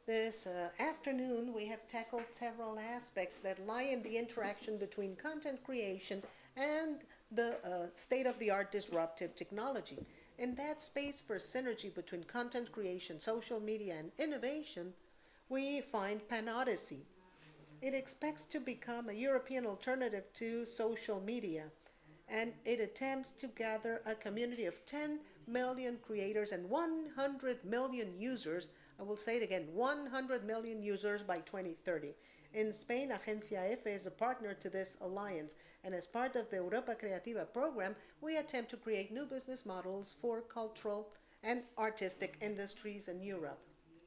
this afternoon, we have tackled several aspects that lie in the interaction between content creation and the state-of-the-art disruptive technology. In that space for synergy between content creation, social media, and innovation, we find Panodyssey. It expects to become a European alternative to social media, and it attempts to gather a community of 10 million creators and 100 million users. I will say it again, 100 million users by 2030. In Spain, Agencia EFE is a partner to this alliance, and as part of the Europa Creativa program, we attempt to create new business models for cultural and artistic industries in Europe.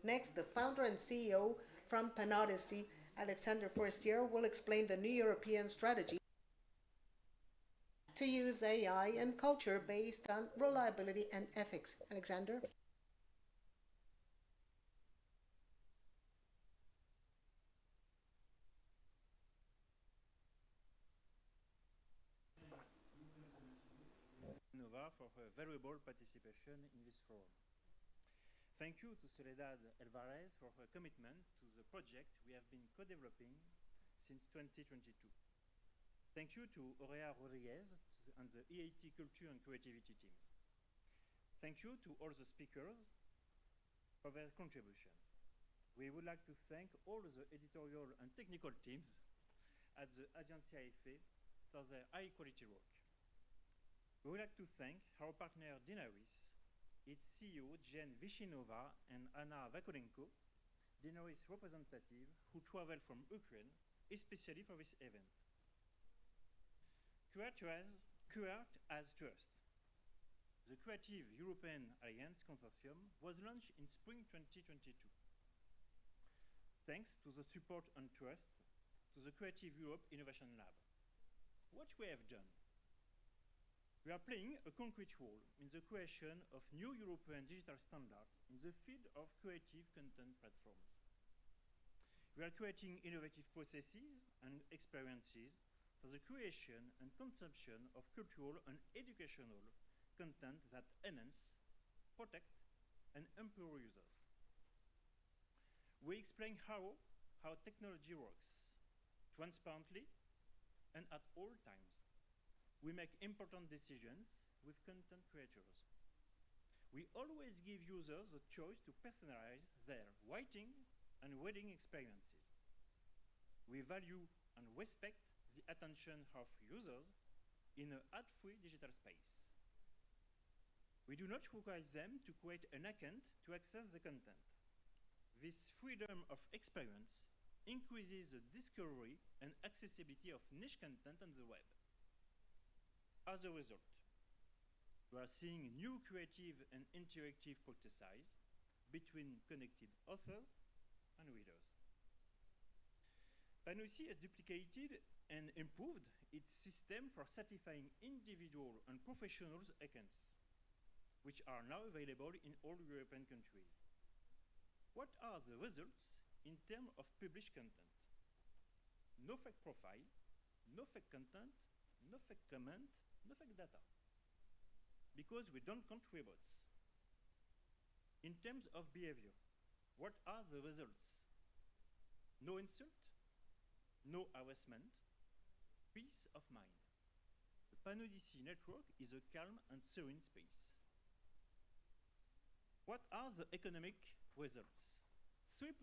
Next, the founder and CEO from Panodyssey, Alexander Forestier, will explain the new European strategy to use AI and culture based on reliability and ethics. Alexander? Ivanova for her valuable participation in this forum. Thank you to Soledad Álvarez for her commitment to the project we have been co-developing since 2022. Thank you to Aurea Rodriguez and the EAT Culture and Creativity teams. Thank you to all the speakers for their contributions. We would like to thank all the editorial and technical teams at the Agencia EFE for their high-quality work. We would like to thank our partner Dinaris, its CEO Jen Vishinova and Anna Vakulenko, Dinaris representative who traveled from Ukraine, especially for this event. Create as Trust. The Creative European Alliance Consortium was launched in spring 2022. Thanks to the support and trust to the Creative Europe Innovation Lab. What we have done? We are playing a concrete role in the creation of new European digital standards in the field of creative content platforms. We are creating innovative processes and experiences for the creation and consumption of cultural and educational content that enhance, protect, and empower users. We explain how technology works, transparently and at all times. We make important decisions with content creators. We always give users the choice to personalize their writing and reading experiences. We value and respect the attention of users in an ad-free digital space. We do not require them to create an account to access the content. This freedom of experience increases the discovery and accessibility of niche content on the web. As a result, we are seeing new creative and interactive processes between connected authors and readers. Panodyssey has duplicated and improved its system for certifying individual and professionals' accounts, which are now available in all European countries. What are the results in terms of published content? No fake profile, no fake content, no fake comment, no fake data, because we don't count robots. In terms of behavior, what are the results? No insult, no harassment, peace of mind. The Panodyssey network is a calm and serene space. What are the economic results? 3%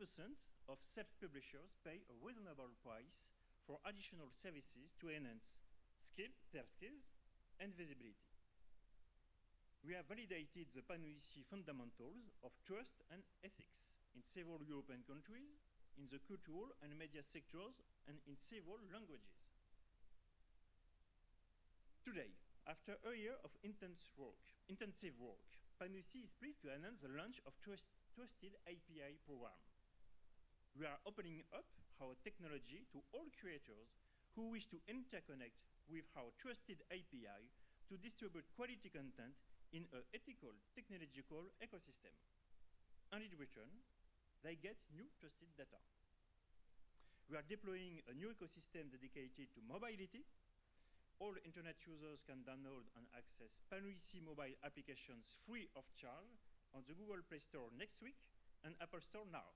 of self-publishers pay a reasonable price for additional services to enhance their skills and visibility. We have validated the PANOIC fundamentals of trust and ethics in several European countries, in the cultural and media sectors, and in several languages. Today, after a year of intensive work, PANOIC is pleased to announce the launch of Trusted API program. We are opening up our technology to all creators who wish to interconnect with our trusted API to distribute quality content in an ethical technological ecosystem. And in return, they get new trusted data. We are deploying a new ecosystem dedicated to mobility. All internet users can download and access PANOIC mobile applications free of charge on the Google Play Store next week and Apple Store now.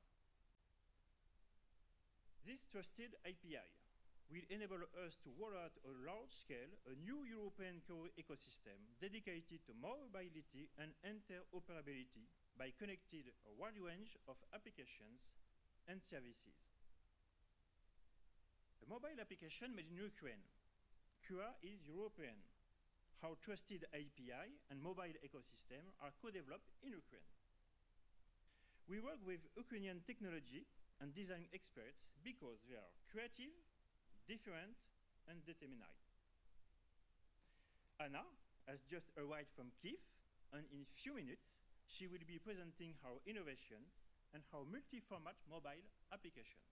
This trusted API will enable us to roll out a large scale, a new European core ecosystem dedicated to mobility and interoperability by connecting a wide range of applications and services. A mobile application made in Ukraine. QA is European. Our trusted API and mobile ecosystem are co-developed in Ukraine. We work with Ukrainian technology and design experts because they are creative, different, and determined. Anna has just arrived from Kyiv, and in a few minutes, she will be presenting our innovations and our multi-format mobile application.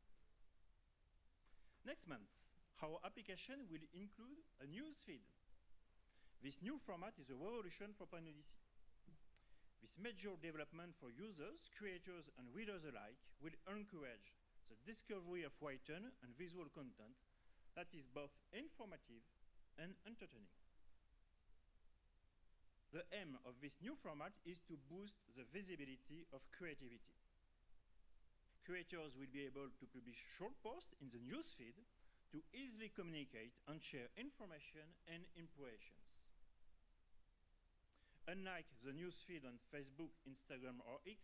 Next month, our application will include a news feed. This new format is a revolution for PANOIC. This major development for users, creators, and readers alike will encourage the discovery of written and visual content that is both informative and entertaining. The aim of this new format is to boost the visibility of creativity. Creators will be able to publish short posts in the newsfeed to easily communicate and share information and impressions. Unlike the newsfeed on Facebook, Instagram, or X,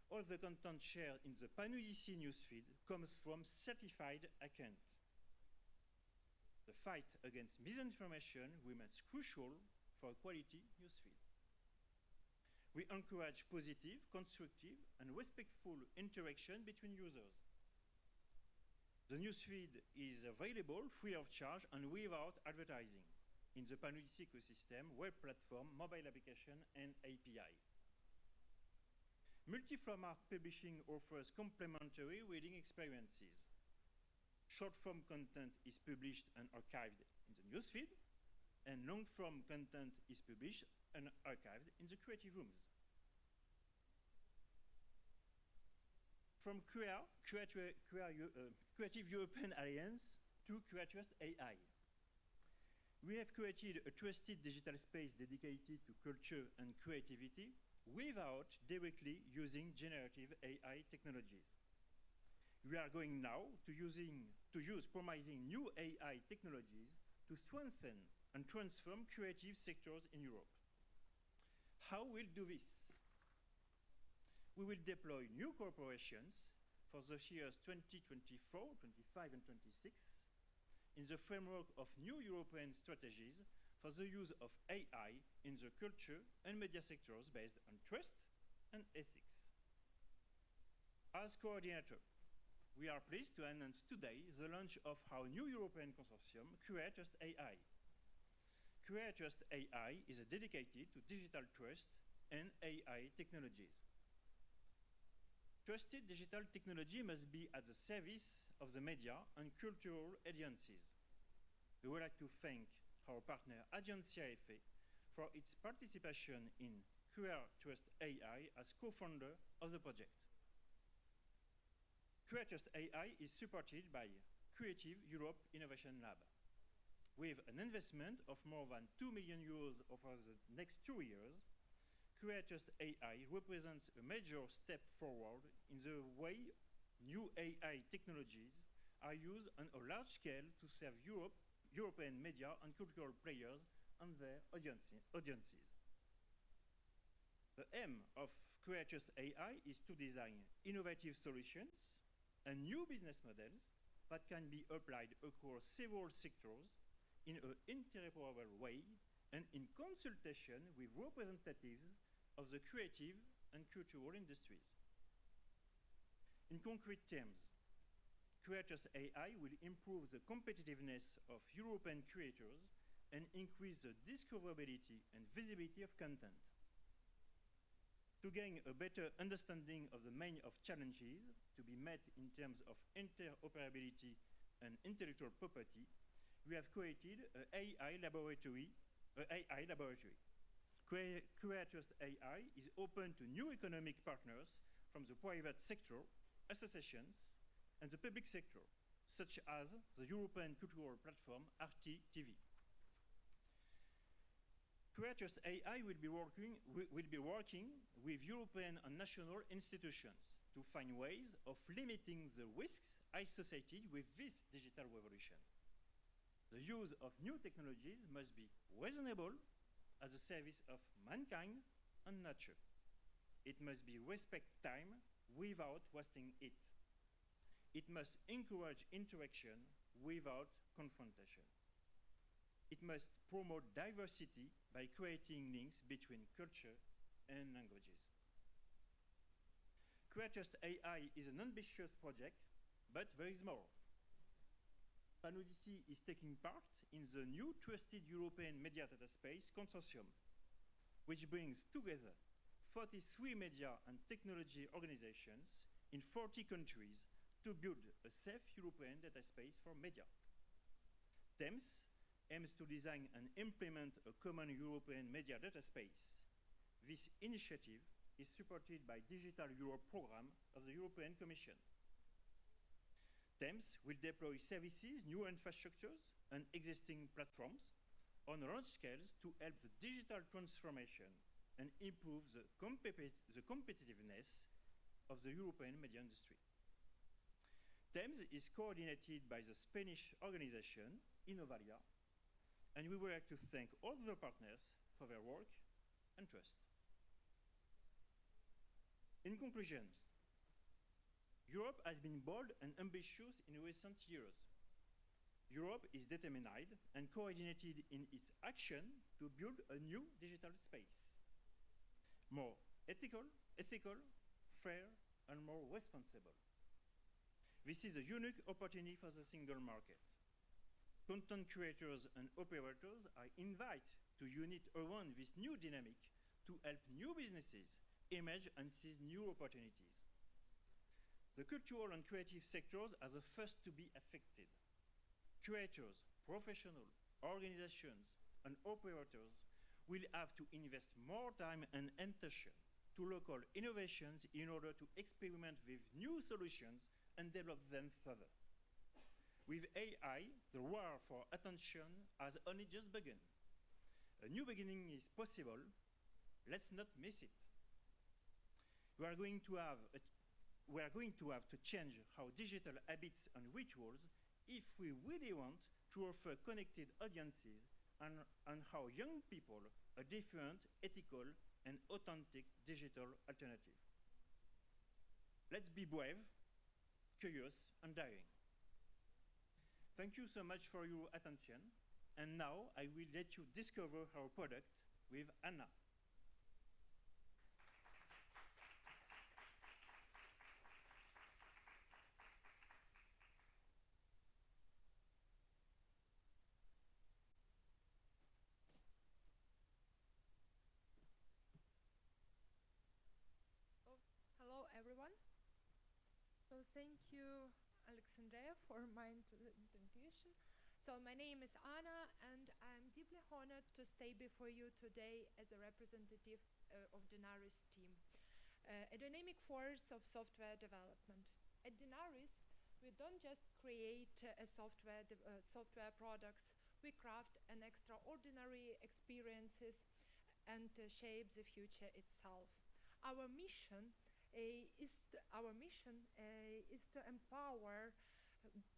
all the content shared in the PANOIC newsfeed comes from certified accounts. The fight against misinformation remains crucial for a quality newsfeed. We encourage positive, constructive, and respectful interaction between users. The newsfeed is available free of charge and without advertising in the PANOIC ecosystem, web platform, mobile application, and API. Multi-format publishing offers complementary reading experiences. Short-form content is published and archived in the newsfeed, and long-form content is published and archived in the creative rooms. From Creative European Alliance to Creators AI. We have created a trusted digital space dedicated to culture and creativity without directly using generative AI technologies. We are going now to use promising new AI technologies to strengthen and transform creative sectors in Europe. How we'll do this? We will deploy new corporations for the years 2024, 25, and 26 in the framework of new European strategies for the use of AI in the culture and media sectors based on trust and ethics. As coordinator, we are pleased to announce today the launch of our new European consortium, Creators AI. Creators AI is dedicated to digital trust and AI technologies. Trusted digital technology must be at the service of the media and cultural audiences. We would like to thank our partner Agencia EFE for its participation in Creators AI as co-founder of the project. Creators AI is supported by Creative Europe Innovation Lab. With an investment of more than 2 million euros over the next 2 years, Creators AI represents a major step forward in the way new AI technologies are used on a large scale to serve European media and cultural players and their audiences. The aim of Creators AI is to design innovative solutions and new business models that can be applied across several sectors in an interoperable way and in consultation with representatives of the creative and cultural industries. In concrete terms, Creators AI will improve the competitiveness of European creators and increase the discoverability and visibility of content. To gain a better understanding of the main of challenges to be met in terms of interoperability and intellectual property, we have created an AI laboratory. Creators AI is open to new economic partners from the private sector, associations, and the public sector, such as the European cultural platform RT-TV. Creators AI will be working with European and national institutions to find ways of limiting the risks associated with this digital revolution. The use of new technologies must be reasonable at the service of mankind and nature. It must be respect time without wasting it. It must encourage interaction without confrontation. It must promote diversity by creating links between culture and languages. Creators AI is an ambitious project, but there is more. PanOdyssey is taking part in the new Trusted European Media Data Space Consortium, which brings together 43 media and technology organizations in 40 countries to build a safe European data space for media. TEMS aims to design and implement a common European media data space. This initiative is supported by Digital Europe program of the European Commission. TEMS will deploy services, new infrastructures, and existing platforms on large scales to help the digital transformation and improve the competitiveness of the European media industry. TEMS is coordinated by the Spanish organization, Ivanova, and we would like to thank all the partners for their work and trust. In conclusion, Europe has been bold and ambitious in recent years. Europe is determined and coordinated in its action to build a new digital space, more ethical, fair, and more responsible. This is a unique opportunity for the single market. Content creators and operators are invited to unite around this new dynamic to help new businesses emerge and seize new opportunities. The cultural and creative sectors are the first to be affected. Creators, professionals, organizations, and operators will have to invest more time and attention to local innovations in order to experiment with new solutions and develop them further. With AI, the war for attention has only just begun. A new beginning is possible. Let's not miss it. We are going to have to change how digital habits and rituals if we really want to offer connected audiences and how young people a different, ethical, and authentic digital alternative. Let's be brave, curious, and daring. Thank you so much for your attention. And now I will let you discover our product with Anna. Hello, everyone. So thank you, Alexandria, for my introduction. So my name is Anna, and I'm deeply honored to stay before you today as a representative of Denaris team, a dynamic force of software development. At Denaris, we don't just create software products, we craft an extraordinary experiences and shape the future itself. Our mission is to empower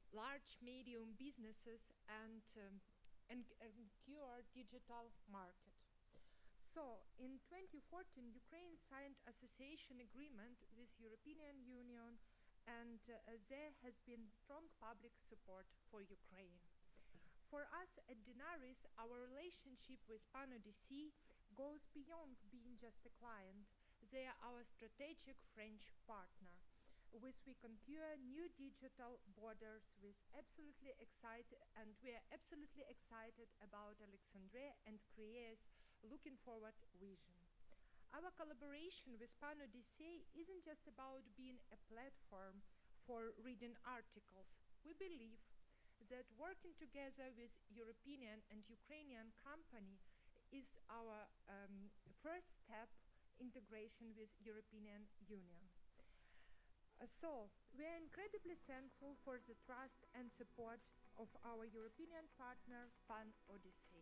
large, medium businesses and cure digital market. So, in 2014, Ukraine signed association agreement with European Union, and there has been strong public support for Ukraine. For us at Denaris, our relationship with PanoDC goes beyond being just a client. They are our strategic French partner, with we conquer new digital borders with absolutely excited, and we are absolutely excited about Alexandre and Crier's looking forward vision. Our collaboration with PanoDC isn't just about being a platform for reading articles. We believe that working together with European and Ukrainian company is our first step integration with European Union. So we are incredibly thankful for the trust and support of our European partner PanOdyssey.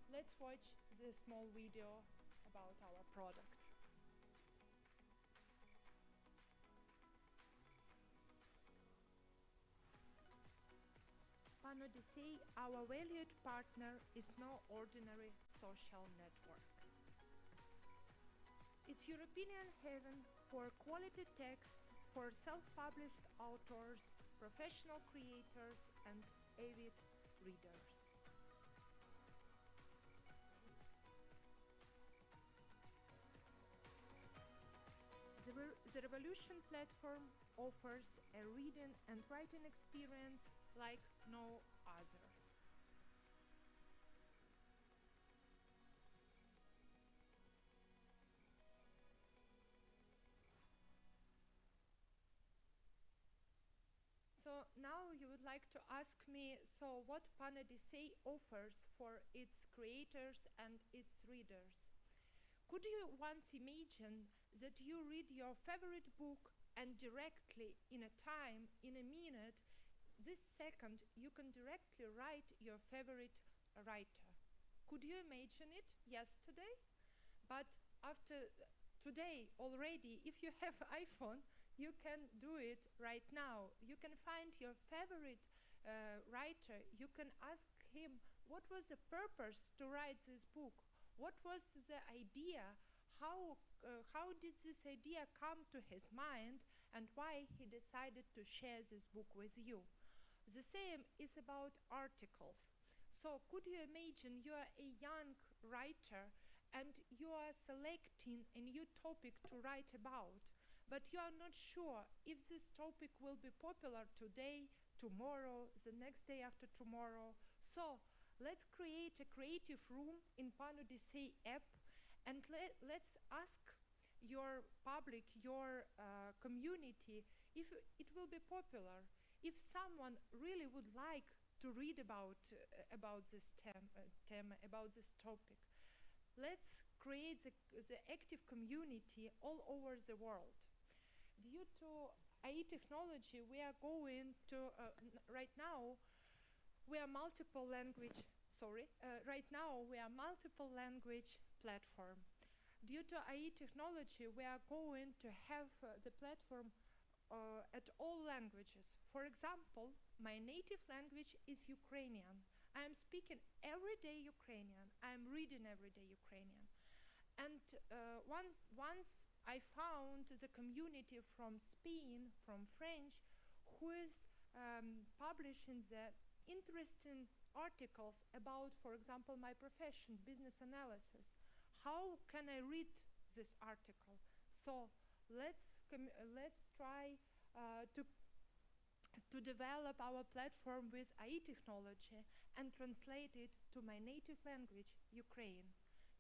Let's watch the small video about our product. PanOdyssey, our valued partner, is no ordinary social network. It's European haven for quality text for self-published authors, professional creators, and avid readers. The Revolution platform offers a reading and writing experience like no other. So now you would like to ask me, so what PanOdyssey offers for its creators and its readers? Could you once imagine that you read your favorite book and directly, in a time, in a minute, this second, you can directly write your favorite writer? Could you imagine it yesterday? But after today already, if you have iPhone, you can do it right now. You can find your favorite writer. You can ask him, what was the purpose to write this book? What was the idea? How did this idea come to his mind, and why he decided to share this book with you? The same is about articles. So could you imagine you are a young writer and you are selecting a new topic to write about, but you are not sure if this topic will be popular today, tomorrow, the next day after tomorrow. So let's create a creative room in PanOdyssey app, and let's ask your public, your community, if it will be popular. If someone really would like to read about this about this topic, let's create the active community all over the world. Due to AI technology, we are going to right now we are multiple language. Right now we are multiple language platform. Due to AI technology, we are going to have the platform at all languages. For example, my native language is Ukrainian. I am speaking every day Ukrainian. I am reading every day Ukrainian. And once I found the community from Spain, from French, who is publishing the interesting articles about, for example, my profession, business analysis. How can I read this article? So let's try to develop our platform with AI technology and translate it to my native language, Ukraine.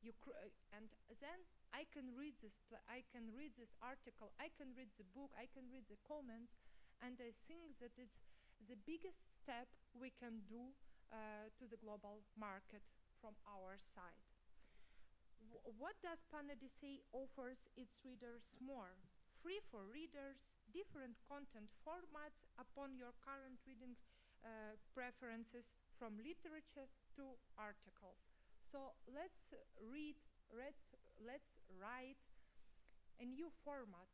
And then I can read this article, I can read the book, I can read the comments, and I think that it's the biggest step we can do to the global market from our side. What does PanOdyssey offers its readers more? Free for readers, different content formats upon your current reading preferences, from literature to articles. So let's write a new format,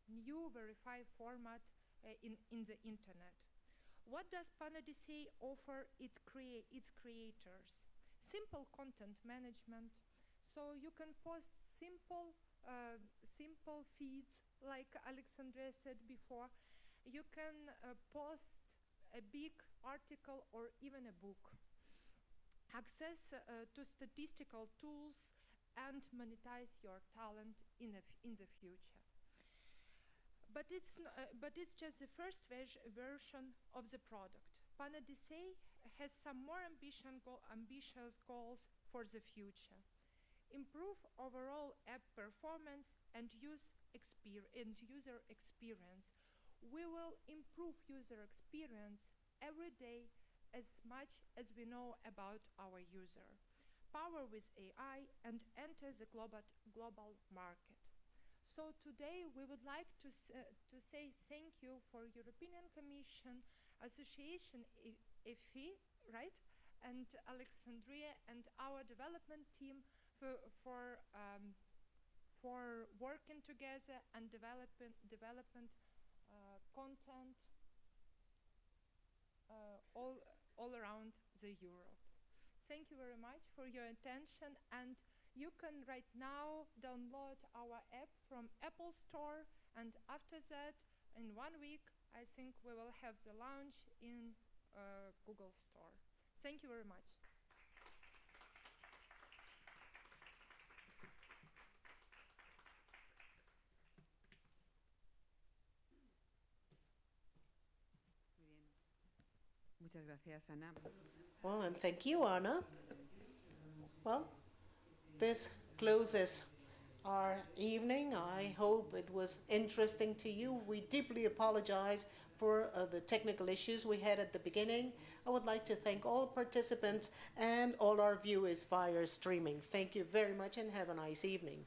new verified format in the internet. What does PanOdyssey offer its creators? Simple content management. So you can post simple feeds, like Alexandre said before. You can post a big article or even a book. access to statistical tools, and monetize your talent in the future. But it's just the first version of the product. PanADC has some more ambitious goals for the future. Improve overall app performance and user experience. We will improve user experience every day as much as we know about our user. Power with AI and enter the global market. So today we would like to say thank you for European Commission, Association EFE, right? And Alexandria and our development team for working together and development content all around the Europe. Thank you very much for your attention, and you can right now download our app from Apple Store, and after that, in 1 week, I think we will have the launch in Google Store. Thank you very much. Muchas gracias, Ana. Well, and thank you, Anna. Well, this closes our evening. I hope it was interesting to you. We deeply apologize for the technical issues we had at the beginning. I would like to thank all participants and all our viewers via streaming. Thank you very much and have a nice evening.